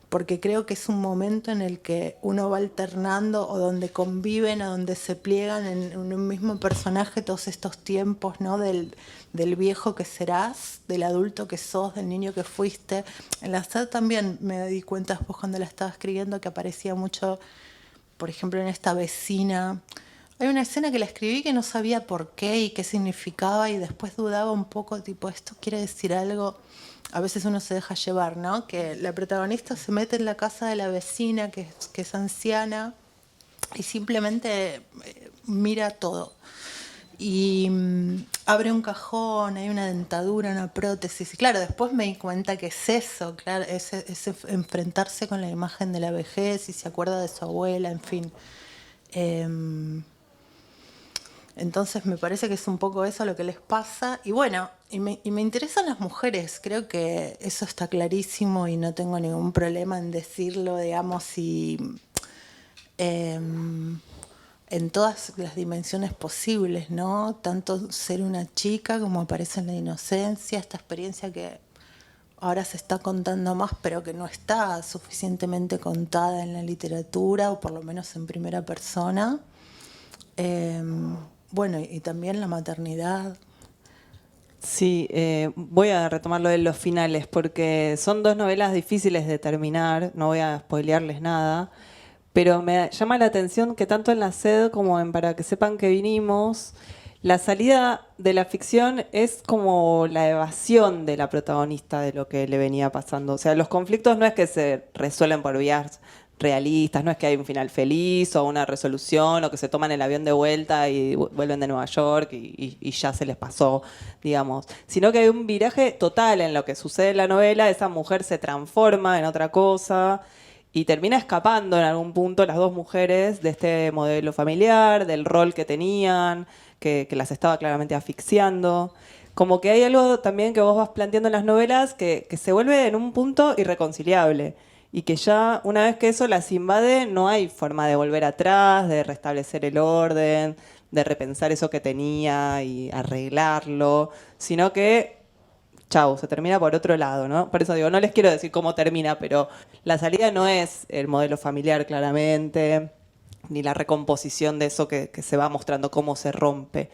porque creo que es un momento en el que uno va alternando o donde conviven o donde se pliegan en un mismo personaje todos estos tiempos, ¿no? Del viejo que serás, del adulto que sos, del niño que fuiste. En la SED también me di cuenta después cuando la estaba escribiendo que aparecía mucho, por ejemplo, en esta vecina. Hay una escena que la escribí que no sabía por qué y qué significaba y después dudaba un poco, tipo, ¿esto quiere decir algo? A veces uno se deja llevar, ¿no? Que la protagonista se mete en la casa de la vecina, que es anciana, y simplemente mira todo. Y abre un cajón, hay una dentadura, una prótesis. Y claro, después me di cuenta que es eso, claro, es enfrentarse con la imagen de la vejez y se acuerda de su abuela, en fin. Entonces me parece que es un poco eso lo que les pasa. Y bueno, y me interesan las mujeres, creo que eso está clarísimo y no tengo ningún problema en decirlo, digamos, y en todas las dimensiones posibles, ¿no? Tanto ser una chica como aparece en La Inocencia, esta experiencia que ahora se está contando más, pero que no está suficientemente contada en la literatura, o por lo menos en primera persona. Bueno, y también la maternidad. Sí, voy a retomar lo de los finales, porque son dos novelas difíciles de terminar, no voy a spoilearles nada, pero me llama la atención que tanto en la SED como en Para que sepan que vinimos, la salida de la ficción es como la evasión de la protagonista de lo que le venía pasando. O sea, los conflictos no es que se resuelven por vías realistas, no es que hay un final feliz o una resolución o que se toman el avión de vuelta y vuelven de Nueva York y ya se les pasó, digamos, sino que hay un viraje total en lo que sucede en la novela. Esa mujer se transforma en otra cosa y termina escapando en algún punto las dos mujeres de este modelo familiar, del rol que tenían, que las estaba claramente asfixiando. Como que hay algo también que vos vas planteando en las novelas que se vuelve en un punto irreconciliable y que ya una vez que eso las invade no hay forma de volver atrás, de restablecer el orden, de repensar eso que tenía y arreglarlo, sino que chau, se termina por otro lado, ¿no? Por eso digo, no les quiero decir cómo termina, pero la salida no es el modelo familiar claramente, ni la recomposición de eso que se va mostrando cómo se rompe.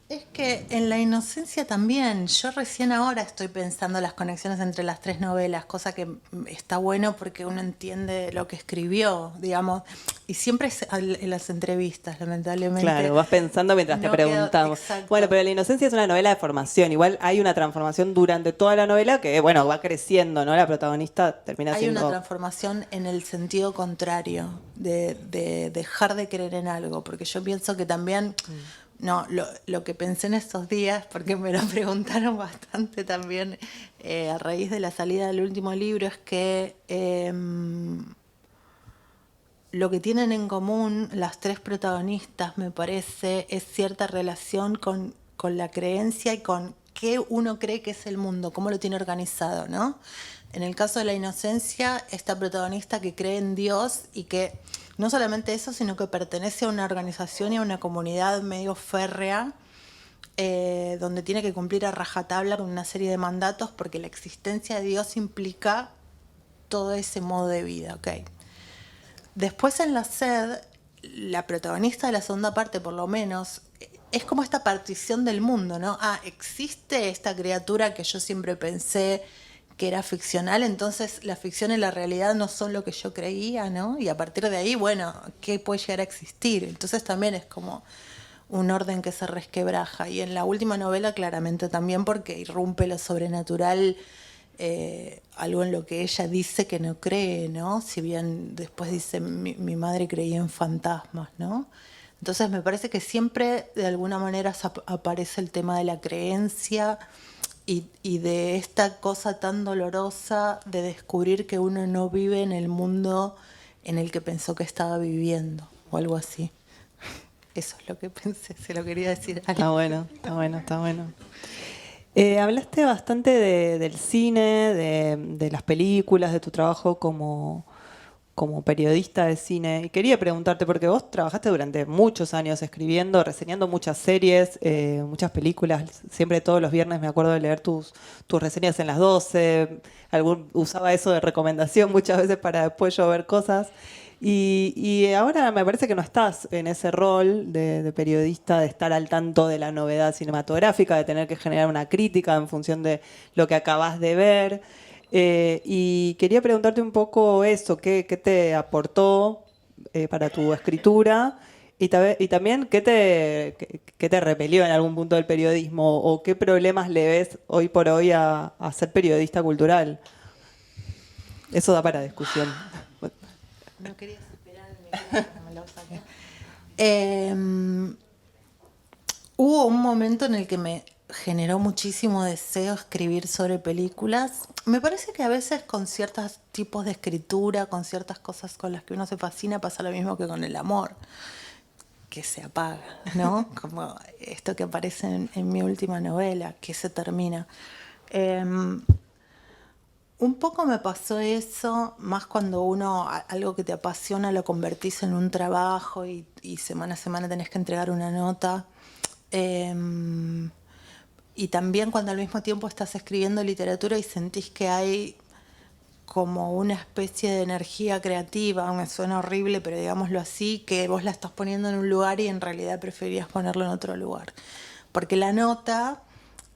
Es que en La Inocencia también, yo recién ahora estoy pensando las conexiones entre las tres novelas, cosa que está bueno porque uno entiende lo que escribió, digamos, y siempre es en las entrevistas, lamentablemente. Claro, vas pensando mientras te No quedo preguntamos. Bueno, exacto. pero La Inocencia es una novela de formación. Igual hay una transformación durante toda la novela que, bueno, va creciendo, ¿no? La protagonista termina Hay una siendo... transformación en el sentido contrario, de dejar de creer en algo, porque yo pienso que también, no, lo que pensé en estos días, porque me lo preguntaron bastante también a raíz de la salida del último libro, es que lo que tienen en común las tres protagonistas, me parece, es cierta relación con la creencia y con qué uno cree que es el mundo, cómo lo tiene organizado, ¿no? En el caso de La Inocencia, esta protagonista que cree en Dios y que no solamente eso, sino que pertenece a una organización y a una comunidad medio férrea, donde tiene que cumplir a rajatabla con una serie de mandatos porque la existencia de Dios implica todo ese modo de vida, ¿ok? Después en La Sed, la protagonista de la segunda parte, por lo menos, es como esta partición del mundo, ¿no? Ah, existe esta criatura que yo siempre pensé que era ficcional, entonces la ficción y la realidad no son lo que yo creía, ¿no? Y a partir de ahí, bueno, ¿qué puede llegar a existir? Entonces también es como un orden que se resquebraja. Y en la última novela claramente también porque irrumpe lo sobrenatural, algo en lo que ella dice que no cree, ¿no? Si bien después dice, mi madre creía en fantasmas, ¿no? Entonces me parece que siempre de alguna manera aparece el tema de la creencia y de esta cosa tan dolorosa de descubrir que uno no vive en el mundo en el que pensó que estaba viviendo, o algo así. Eso es lo que pensé, se lo quería decir a Está alguien. bueno, está bueno, está bueno. Hablaste bastante del cine, de las películas, de tu trabajo como periodista de cine. Y quería preguntarte, porque vos trabajaste durante muchos años escribiendo, reseñando muchas series, muchas películas. Siempre todos los viernes me acuerdo de leer tus reseñas en las 12. Usaba eso de recomendación muchas veces para después yo ver cosas. Y ahora me parece que no estás en ese rol de periodista, de estar al tanto de la novedad cinematográfica, de tener que generar una crítica en función de lo que acabas de ver. Y quería preguntarte un poco eso, qué te aportó para tu escritura y también qué te repelió en algún punto del periodismo o qué problemas le ves hoy por hoy a ser periodista cultural. Eso da para discusión. No querías esperar el micrófono, me lo saqué. Eh, Hubo un momento en el que me generó muchísimo deseo escribir sobre películas. Me parece que a veces con ciertos tipos de escritura, con ciertas cosas con las que uno se fascina, pasa lo mismo que con el amor, que se apaga, ¿no? Como esto que aparece en mi última novela, que se termina. Un poco me pasó eso, más cuando uno algo que te apasiona lo convertís en un trabajo y semana a semana tenés que entregar una nota. Y también cuando al mismo tiempo estás escribiendo literatura y sentís que hay como una especie de energía creativa, me suena horrible, pero digámoslo así, que vos la estás poniendo en un lugar y en realidad preferías ponerlo en otro lugar. Porque la nota,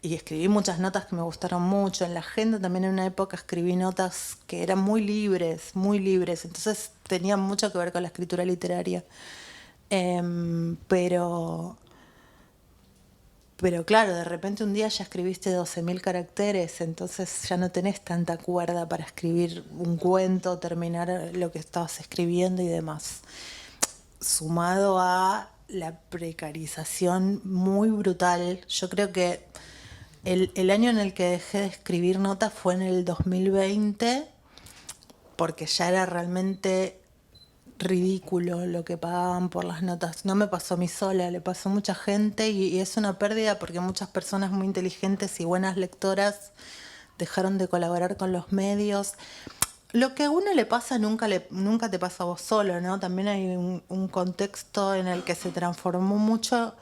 y escribí muchas notas que me gustaron mucho, en la agenda también en una época escribí notas que eran muy libres, entonces tenían mucho que ver con la escritura literaria. Pero claro, de repente un día ya escribiste 12.000 caracteres, entonces ya no tenés tanta cuerda para escribir un cuento, terminar lo que estabas escribiendo y demás. Sumado a la precarización muy brutal, yo creo que el año en el que dejé de escribir notas fue en el 2020, porque ya era realmente ridículo lo que pagaban por las notas. No me pasó a mí sola, le pasó a mucha gente y es una pérdida porque muchas personas muy inteligentes y buenas lectoras dejaron de colaborar con los medios. Lo que a uno le pasa nunca te pasa a vos solo, ¿no? También hay un contexto en el que se transformó mucho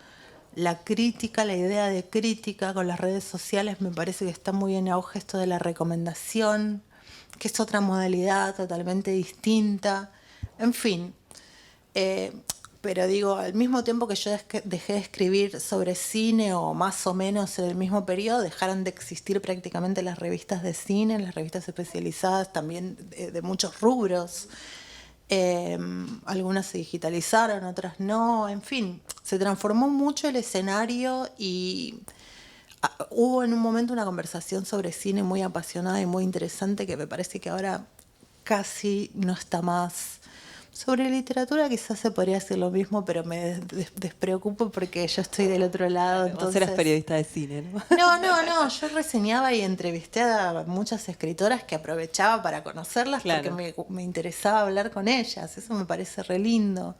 la crítica, la idea de crítica con las redes sociales. Me parece que está muy en auge esto de la recomendación, que es otra modalidad totalmente distinta. En fin, Pero digo, al mismo tiempo que yo dejé de escribir sobre cine, o más o menos en el mismo periodo, dejaron de existir prácticamente las revistas de cine, las revistas especializadas también de muchos rubros. Algunas se digitalizaron, otras no, en fin, se transformó mucho el escenario y hubo en un momento una conversación sobre cine muy apasionada y muy interesante que me parece que ahora casi no está más. Sobre literatura quizás se podría decir lo mismo, pero me despreocupo porque yo estoy del otro lado. Vos Entonces... eras periodista de cine, ¿no? No, yo reseñaba y entrevisté a muchas escritoras que aprovechaba para conocerlas, Claro. porque me interesaba hablar con ellas, eso me parece re lindo.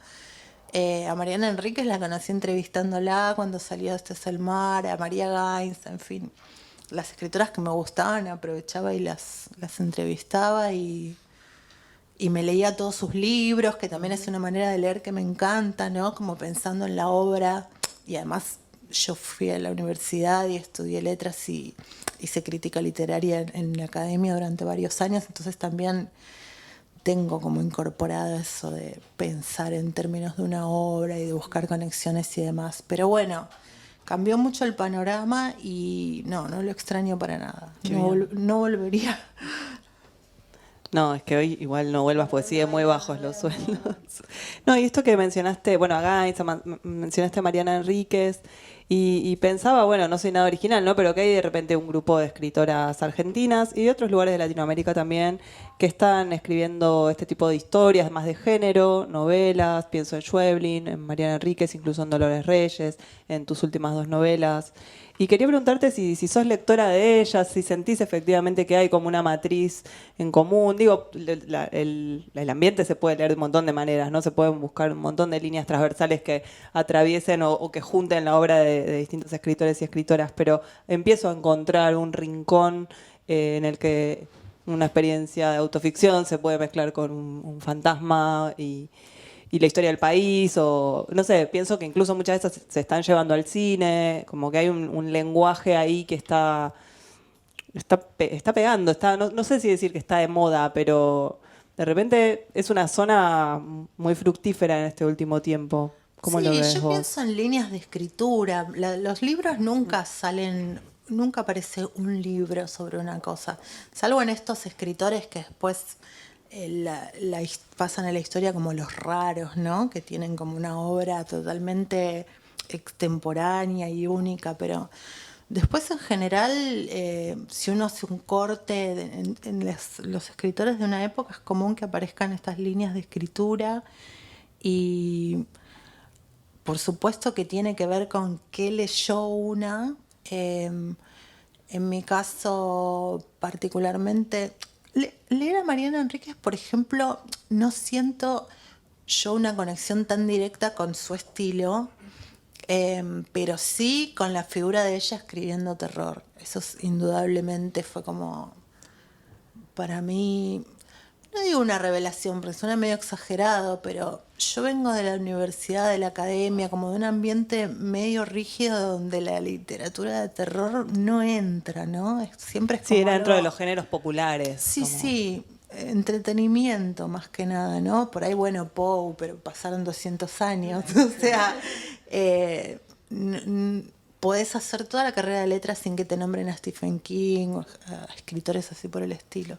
A Mariana Enríquez la conocí entrevistándola cuando salió Este es el mar, a María Gainz, en fin. Las escritoras que me gustaban aprovechaba y las entrevistaba y me leía todos sus libros, que también es una manera de leer que me encanta, ¿no? Como pensando en la obra. Y además yo fui a la universidad y estudié letras y hice crítica literaria en la academia durante varios años, entonces también tengo como incorporado eso de pensar en términos de una obra y de buscar conexiones y demás. Pero bueno, cambió mucho el panorama y no lo extraño para nada. No volvería. No, es que hoy igual no vuelvas porque siguen muy bajos los sueldos. No, y esto que mencionaste, bueno, a Gainz, mencionaste a Mariana Enríquez, y pensaba, bueno, no soy nada original, ¿no? Pero que hay de repente un grupo de escritoras argentinas y de otros lugares de Latinoamérica también que están escribiendo este tipo de historias, más de género, novelas, pienso en Schweblin, en Mariana Enríquez, incluso en Dolores Reyes, en tus últimas 2 novelas. Y quería preguntarte si sos lectora de ellas, si sentís efectivamente que hay como una matriz en común. Digo, el ambiente se puede leer de un montón de maneras, ¿no? Se pueden buscar un montón de líneas transversales que atraviesen o que junten la obra de distintos escritores y escritoras, pero empiezo a encontrar un rincón en el que una experiencia de autoficción se puede mezclar con un fantasma y la historia del país, o no sé, pienso que incluso muchas de esas se están llevando al cine, como que hay un lenguaje ahí que está pegando, no sé si decir que está de moda, pero de repente es una zona muy fructífera en este último tiempo. ¿Cómo lo Sí, ves yo vos? pienso en líneas de escritura. Los libros nunca salen, nunca aparece un libro sobre una cosa, salvo en estos escritores que después pasan a la historia como los raros, ¿no? Que tienen como una obra totalmente extemporánea y única, pero después en general, si uno hace un corte en los escritores de una época, es común que aparezcan estas líneas de escritura y por supuesto que tiene que ver con qué leyó una. En mi caso particularmente, leer a Mariana Enríquez, por ejemplo, no siento yo una conexión tan directa con su estilo, pero sí con la figura de ella escribiendo terror. Eso indudablemente fue como, para mí, no digo una revelación, porque suena medio exagerado, pero yo vengo de la universidad, de la academia, como de un ambiente medio rígido donde la literatura de terror no entra, ¿no? Siempre es Sí, como era dentro de algo... los géneros populares. Sí, Como... sí, entretenimiento más que nada, ¿no? Por ahí, bueno, Poe, pero pasaron 200 años, o sea, podés hacer toda la carrera de letras sin que te nombren a Stephen King o a escritores así por el estilo.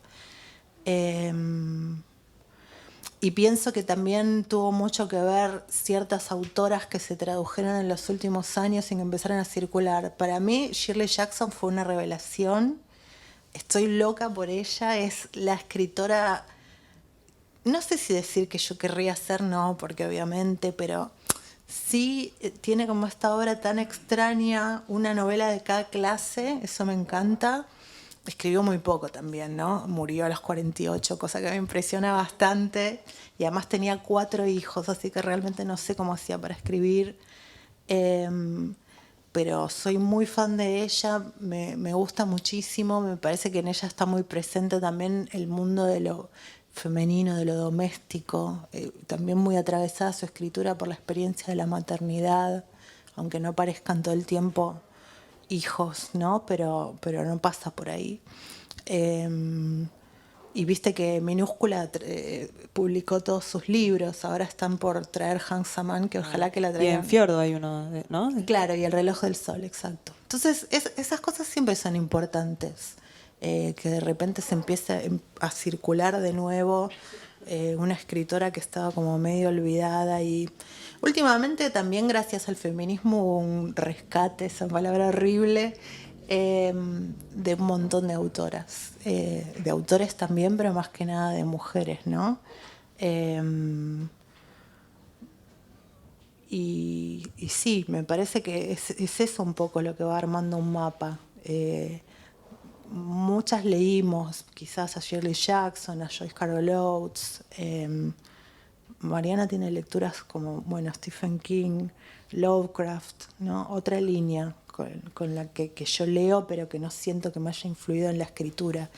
Y pienso que también tuvo mucho que ver ciertas autoras que se tradujeron en los últimos años y que empezaron a circular. Para mí, Shirley Jackson fue una revelación. Estoy loca por ella. Es la escritora, no sé si decir que yo querría ser, no, porque obviamente, pero sí tiene como esta obra tan extraña, una novela de cada clase, eso me encanta. Escribió muy poco también, ¿no? Murió a los 48, cosa que me impresiona bastante. Y además tenía 4 hijos, así que realmente no sé cómo hacía para escribir. Pero soy muy fan de ella, me gusta muchísimo, me parece que en ella está muy presente también el mundo de lo femenino, de lo doméstico, también muy atravesada su escritura por la experiencia de la maternidad, aunque no parezcan todo el tiempo hijos, ¿no? Pero no pasa por ahí. y viste que Minúscula publicó todos sus libros, ahora están por traer Hans Saman, que ojalá que la Y en traigan. Fiordo hay uno, ¿no? Claro, y el reloj del sol, exacto. Entonces, esas cosas siempre son importantes, que de repente se empiece a circular de nuevo una escritora que estaba como medio olvidada y últimamente también gracias al feminismo hubo un rescate, esa palabra horrible, de un montón de autoras, de autores también, pero más que nada de mujeres, ¿no? Y sí, me parece que es eso un poco lo que va armando un mapa. Muchas leímos, quizás a Shirley Jackson, a Joyce Carol Oates. Mariana tiene lecturas como, bueno, Stephen King, Lovecraft, ¿no? Otra línea con la que yo leo, pero que no siento que me haya influido en la escritura.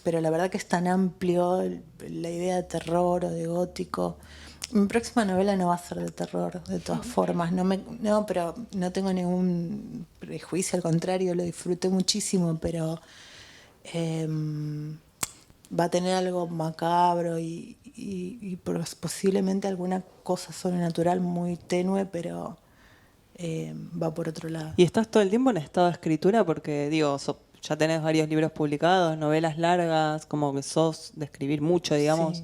Pero la verdad que es tan amplio la idea de terror o de gótico. Mi próxima novela no va a ser de terror, de todas formas. No, pero no tengo ningún prejuicio, al contrario, lo disfruté muchísimo, pero va a tener algo macabro y posiblemente alguna cosa sobrenatural muy tenue, pero va por otro lado. ¿Y estás todo el tiempo en estado de escritura? Porque, digo, ya tenés varios libros publicados, novelas largas, como que sos de escribir mucho, digamos. Sí.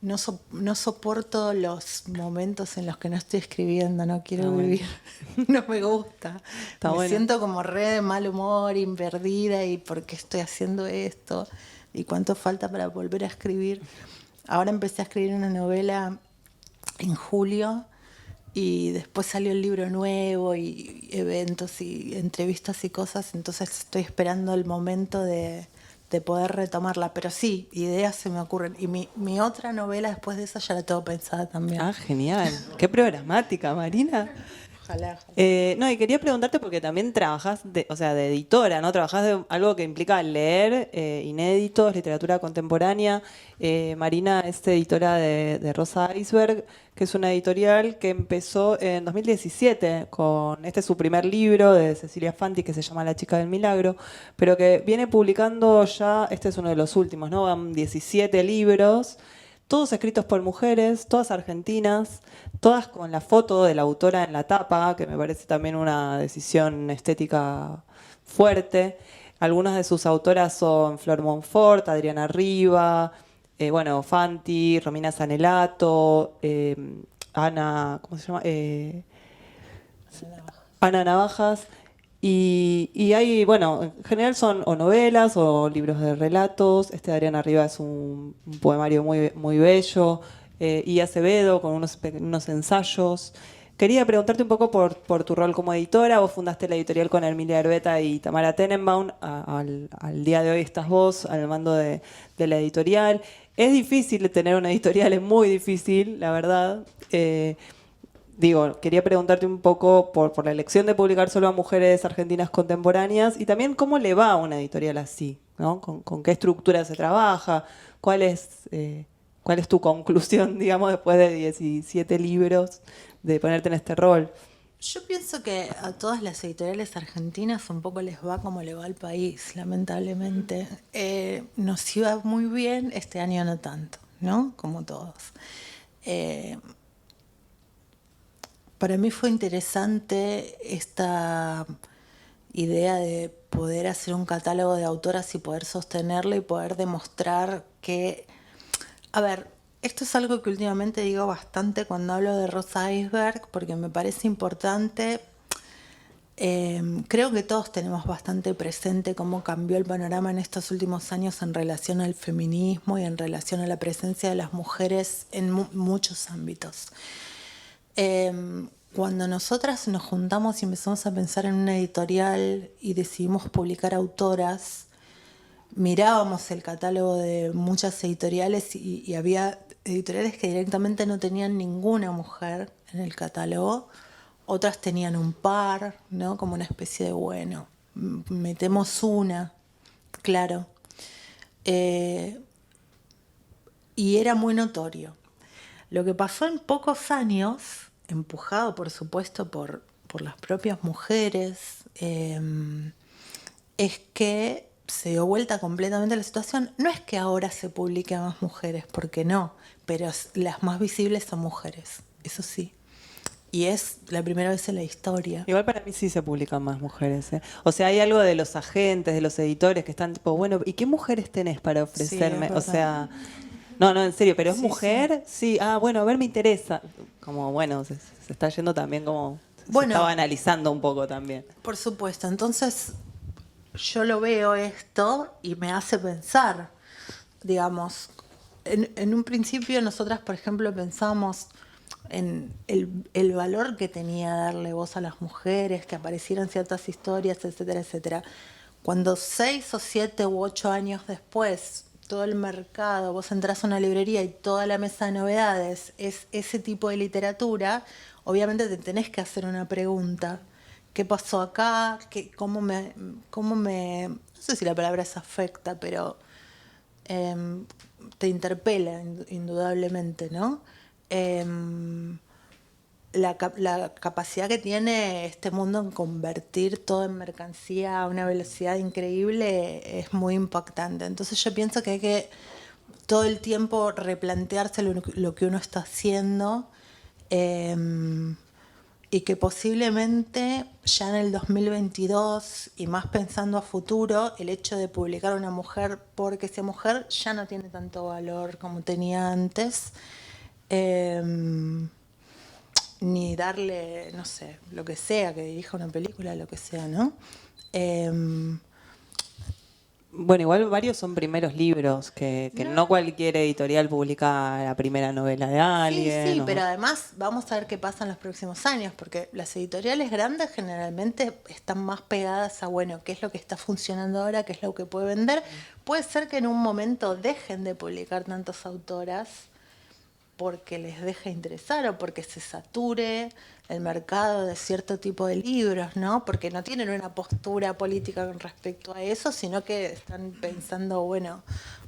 No soporto los momentos en los que no estoy escribiendo, no quiero vivir. No me gusta. Me siento como re de mal humor, imperdida, y por qué estoy haciendo esto, y cuánto falta para volver a escribir. Ahora empecé a escribir una novela en julio, y después salió el libro nuevo, y eventos, y entrevistas y cosas, entonces estoy esperando el momento de poder retomarla, pero sí, ideas se me ocurren. Y mi otra novela después de esa ya la tengo pensada también. Ah, genial. Qué programática, Marina. Ojalá. No, y quería preguntarte porque también trabajás de editora, ¿no? Trabajás de algo que implica leer inéditos, literatura contemporánea. Marina es editora de Rosa Iceberg, que es una editorial que empezó en 2017 con, este es su primer libro de Cecilia Fanti, que se llama La chica del milagro, pero que viene publicando ya, este es uno de los últimos, ¿no? Van 17 libros, todos escritos por mujeres, todas argentinas, todas con la foto de la autora en la tapa, que me parece también una decisión estética fuerte. Algunas de sus autoras son Flor Monfort, Adriana Riva, bueno, Fanti, Romina Sanelato, Ana, ¿cómo se llama? Ana Navajas. Y hay, bueno, en general son o novelas o libros de relatos. Este de Adriana Riva es un poemario muy, muy bello. Y Acevedo con unos ensayos. Quería preguntarte un poco por tu rol como editora. Vos fundaste la editorial con Emilia Herbeta y Tamara Tenenbaum. Al día de hoy estás vos al mando de la editorial. Es difícil tener una editorial, es muy difícil, la verdad. Quería preguntarte un poco por la elección de publicar solo a mujeres argentinas contemporáneas y también cómo le va a una editorial así, ¿no? ¿Con qué estructura se trabaja? ¿Cuál es tu conclusión, digamos, después de 17 libros, de ponerte en este rol? Yo pienso que a todas las editoriales argentinas un poco les va como le va al país, lamentablemente. Nos iba muy bien, este año no tanto, ¿no? Como todos. Para mí fue interesante esta idea de poder hacer un catálogo de autoras y poder sostenerlo y poder demostrar que... A ver, esto es algo que últimamente digo bastante cuando hablo de Rosa Iceberg, porque me parece importante. Creo que todos tenemos bastante presente cómo cambió el panorama en estos últimos años en relación al feminismo y en relación a la presencia de las mujeres en muchos ámbitos. Cuando nosotras nos juntamos y empezamos a pensar en una editorial y decidimos publicar autoras, mirábamos el catálogo de muchas editoriales y había editoriales que directamente no tenían ninguna mujer en el catálogo, otras tenían un par, ¿no? Como una especie de, bueno, metemos una, claro. Y era muy notorio. Lo que pasó en pocos años, empujado por supuesto por las propias mujeres, es que se dio vuelta completamente la situación. No es que ahora se publique a más mujeres, porque no, pero las más visibles son mujeres, eso sí. Y es la primera vez en la historia. Igual para mí sí se publican más mujeres, ¿eh? O sea, hay algo de los agentes, de los editores que están tipo, bueno, ¿y qué mujeres tenés para Sí, es ofrecerme? O verdad. sea, no, en serio, pero es Sí, mujer, sí. Ah, bueno, a ver, me interesa. Como, bueno, se está yendo también como, se Bueno, estaba analizando un poco también. por supuesto. Entonces, yo lo veo esto y me hace pensar, digamos, en un principio nosotras, por ejemplo, pensamos en el valor que tenía darle voz a las mujeres, que aparecieran ciertas historias, etcétera, etcétera. Cuando 6 o 7 u 8 años después, todo el mercado, vos entras a una librería y toda la mesa de novedades es ese tipo de literatura, obviamente te tenés que hacer una pregunta. ¿Qué pasó acá? ¿Cómo me, no sé si la palabra es afecta, pero te interpela indudablemente, ¿no? La capacidad que tiene este mundo en convertir todo en mercancía a una velocidad increíble es muy impactante. Entonces yo pienso que hay que todo el tiempo replantearse lo que uno está haciendo, y que posiblemente ya en el 2022 y más pensando a futuro, el hecho de publicar una mujer porque sea mujer ya no tiene tanto valor como tenía antes. Ni darle, no sé, lo que sea, que dirija una película, lo que sea, ¿no? Bueno, igual varios son primeros libros, que no cualquier editorial publica la primera novela de Sí, alguien. sí, O... pero además vamos a ver qué pasa en los próximos años, porque las editoriales grandes generalmente están más pegadas a, bueno, qué es lo que está funcionando ahora, qué es lo que puede vender. Puede ser que en un momento dejen de publicar tantas autoras porque les deja interesar o porque se sature el mercado de cierto tipo de libros, ¿no? Porque no tienen una postura política con respecto a eso, sino que están pensando, bueno,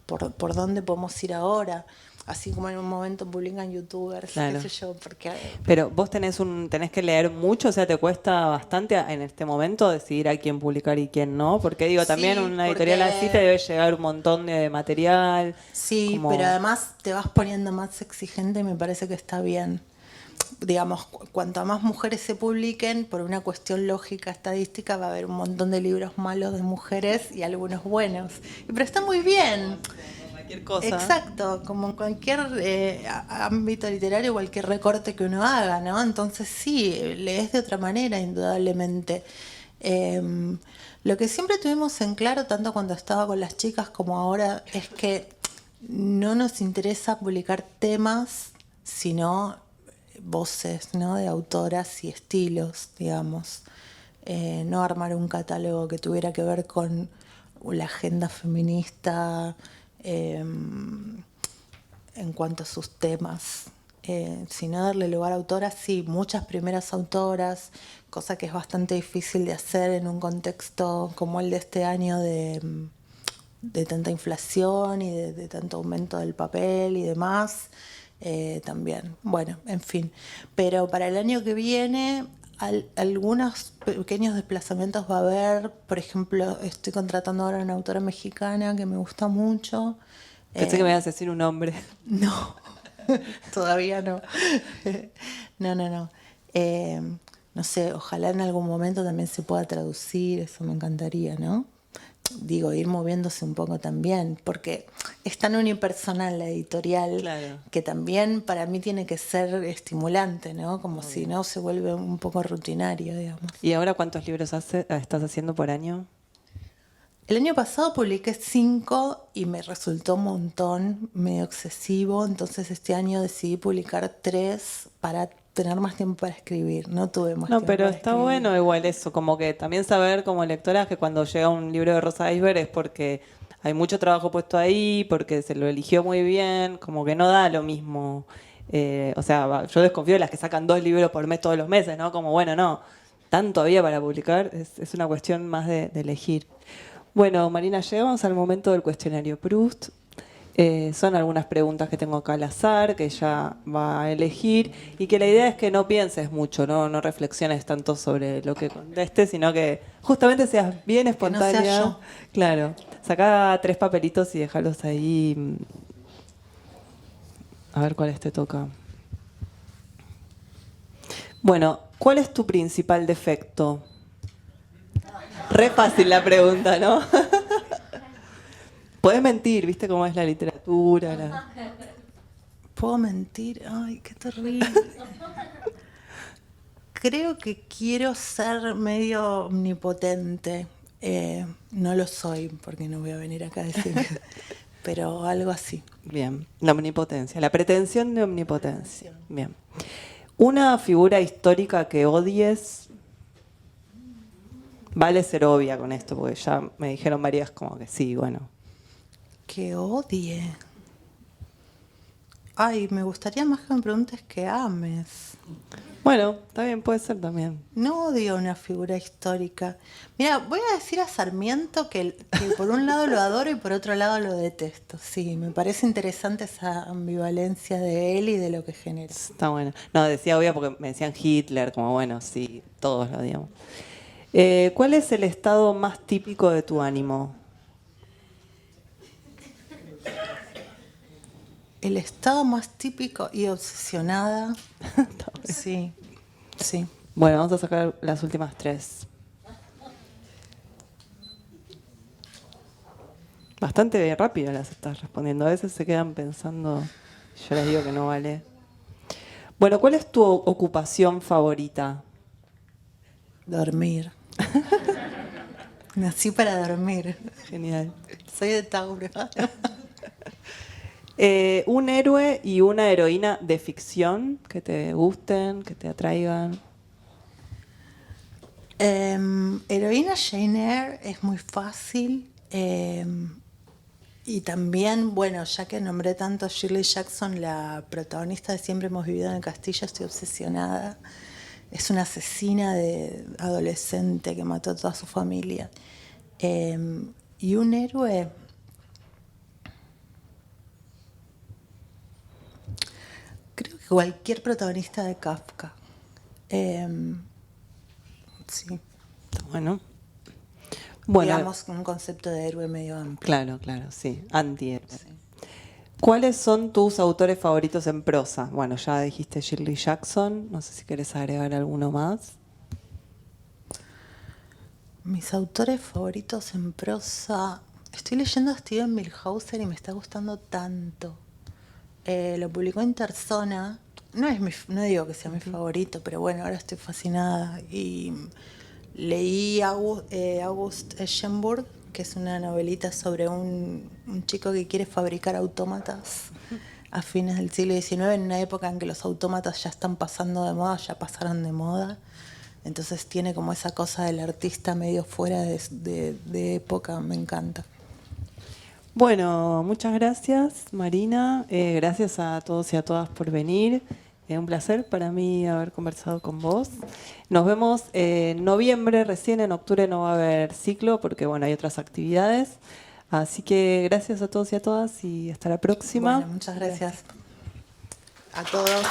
por dónde podemos ir ahora. Así como en un momento publican youtubers, Claro. qué sé yo, porque... Pero vos tenés que leer mucho, o sea, te cuesta bastante en este momento decidir a quién publicar y quién no, porque digo, también Sí, una editorial así te debe llegar un montón de material. Sí, como... pero además te vas poniendo más exigente y me parece que está bien. Digamos, cuanto más mujeres se publiquen, por una cuestión lógica, estadística, va a haber un montón de libros malos de mujeres y algunos buenos. Pero está muy bien. Cualquier cosa. Exacto, como en cualquier ámbito literario, cualquier recorte que uno haga, ¿no? Entonces sí, lees de otra manera, indudablemente. Lo que siempre tuvimos en claro, tanto cuando estaba con las chicas como ahora, es que no nos interesa publicar temas, sino voces, ¿no? De autoras y estilos, digamos. No armar un catálogo que tuviera que ver con la agenda feminista en cuanto a sus temas, sino darle lugar a autoras, sí, muchas primeras autoras, cosa que es bastante difícil de hacer en un contexto como el de este año de tanta inflación y de tanto aumento del papel y demás. También, bueno, en fin. Pero para el año que viene, algunos pequeños desplazamientos va a haber. Por ejemplo, estoy contratando ahora a una autora mexicana que me gusta mucho. Pensé que me ibas a decir un nombre. No, todavía no. No. No sé, ojalá en algún momento también se pueda traducir, eso me encantaría, ¿no? Digo, ir moviéndose un poco también, porque es tan unipersonal la editorial, Claro. que también para mí tiene que ser estimulante, ¿no? Como si no se vuelve un poco rutinario, digamos. ¿Y ahora cuántos libros estás haciendo por año? El año pasado publiqué 5 y me resultó un montón, medio excesivo, entonces este año decidí publicar 3 para tener más tiempo para escribir. No tuve más No, tiempo pero para está escribir. bueno igual eso, como que también saber como lectora que cuando llega un libro de Rosa Iceberg es porque hay mucho trabajo puesto ahí, porque se lo eligió muy bien, como que no da lo mismo. O sea, yo desconfío de las que sacan 2 libros por mes todos los meses, ¿no? Como, bueno, no, tanto había para publicar, es una cuestión más de elegir. Bueno, Marina, llegamos al momento del cuestionario Proust. Son algunas preguntas que tengo acá al azar, que ella va a elegir, y que la idea es que no pienses mucho, no reflexiones tanto sobre lo que contestes, sino que justamente seas bien espontánea. Que no sea yo. Claro. Sacá 3 papelitos y déjalos ahí. A ver cuáles te toca. Bueno, ¿cuál es tu principal defecto? Re fácil la pregunta, ¿no? Podés mentir, ¿viste cómo es la literatura? ¿Puedo mentir? Ay, qué terrible. Creo que quiero ser medio omnipotente. No lo soy, porque no voy a venir acá a decir, pero algo así. Bien, la omnipotencia, la pretensión de omnipotencia. Bien. Una figura histórica que odies. Vale ser obvia con esto, porque ya me dijeron varias como que sí, bueno. Que odie. Ay, me gustaría más que me preguntes que ames. Bueno, está bien, puede ser también. No odio una figura histórica. Mira, voy a decir a Sarmiento que por un lado lo adoro y por otro lado lo detesto. Sí, me parece interesante esa ambivalencia de él y de lo que genera. Está bueno. No, decía obvia porque me decían Hitler, como bueno, sí, todos lo odiamos. ¿Cuál es el estado más típico de tu ánimo? El estado más típico y obsesionada. Sí, sí. Bueno, vamos a sacar las últimas 3. Bastante rápido las estás respondiendo. A veces se quedan pensando, yo les digo que no vale. Bueno, ¿cuál es tu ocupación favorita? Dormir. Nací para dormir. Genial. Soy de Tauro. Un héroe y una heroína de ficción que te gusten, que te atraigan. Heroína Jane Eyre es muy fácil. Y también, bueno, ya que nombré tanto a Shirley Jackson, la protagonista de Siempre hemos vivido en el castillo, estoy obsesionada. Es una asesina de adolescente que mató a toda su familia. Y un héroe. Creo que cualquier protagonista de Kafka. Sí. Está bueno. Bueno, digamos, un concepto de héroe medio amplio. claro, sí. Antihéroe. Sí. ¿Cuáles son tus autores favoritos en prosa? Bueno, ya dijiste Shirley Jackson. No sé si querés agregar alguno más. Mis autores favoritos en prosa. Estoy leyendo a Steven Milhauser y me está gustando tanto. Lo publicó Interzona. No digo que sea mi favorito, pero bueno, ahora estoy fascinada. Y leí August Eschenburg, que es una novelita sobre un chico que quiere fabricar autómatas a fines del siglo XIX, en una época en que los autómatas ya están pasando de moda, ya pasaron de moda. Entonces tiene como esa cosa del artista medio fuera de época, me encanta. Bueno, muchas gracias, Marina. Gracias a todos y a todas por venir. Un placer para mí haber conversado con vos. Nos vemos en noviembre, recién en octubre no va a haber ciclo porque bueno, hay otras actividades. Así que gracias a todos y a todas y hasta la próxima. Bueno, muchas gracias a todos.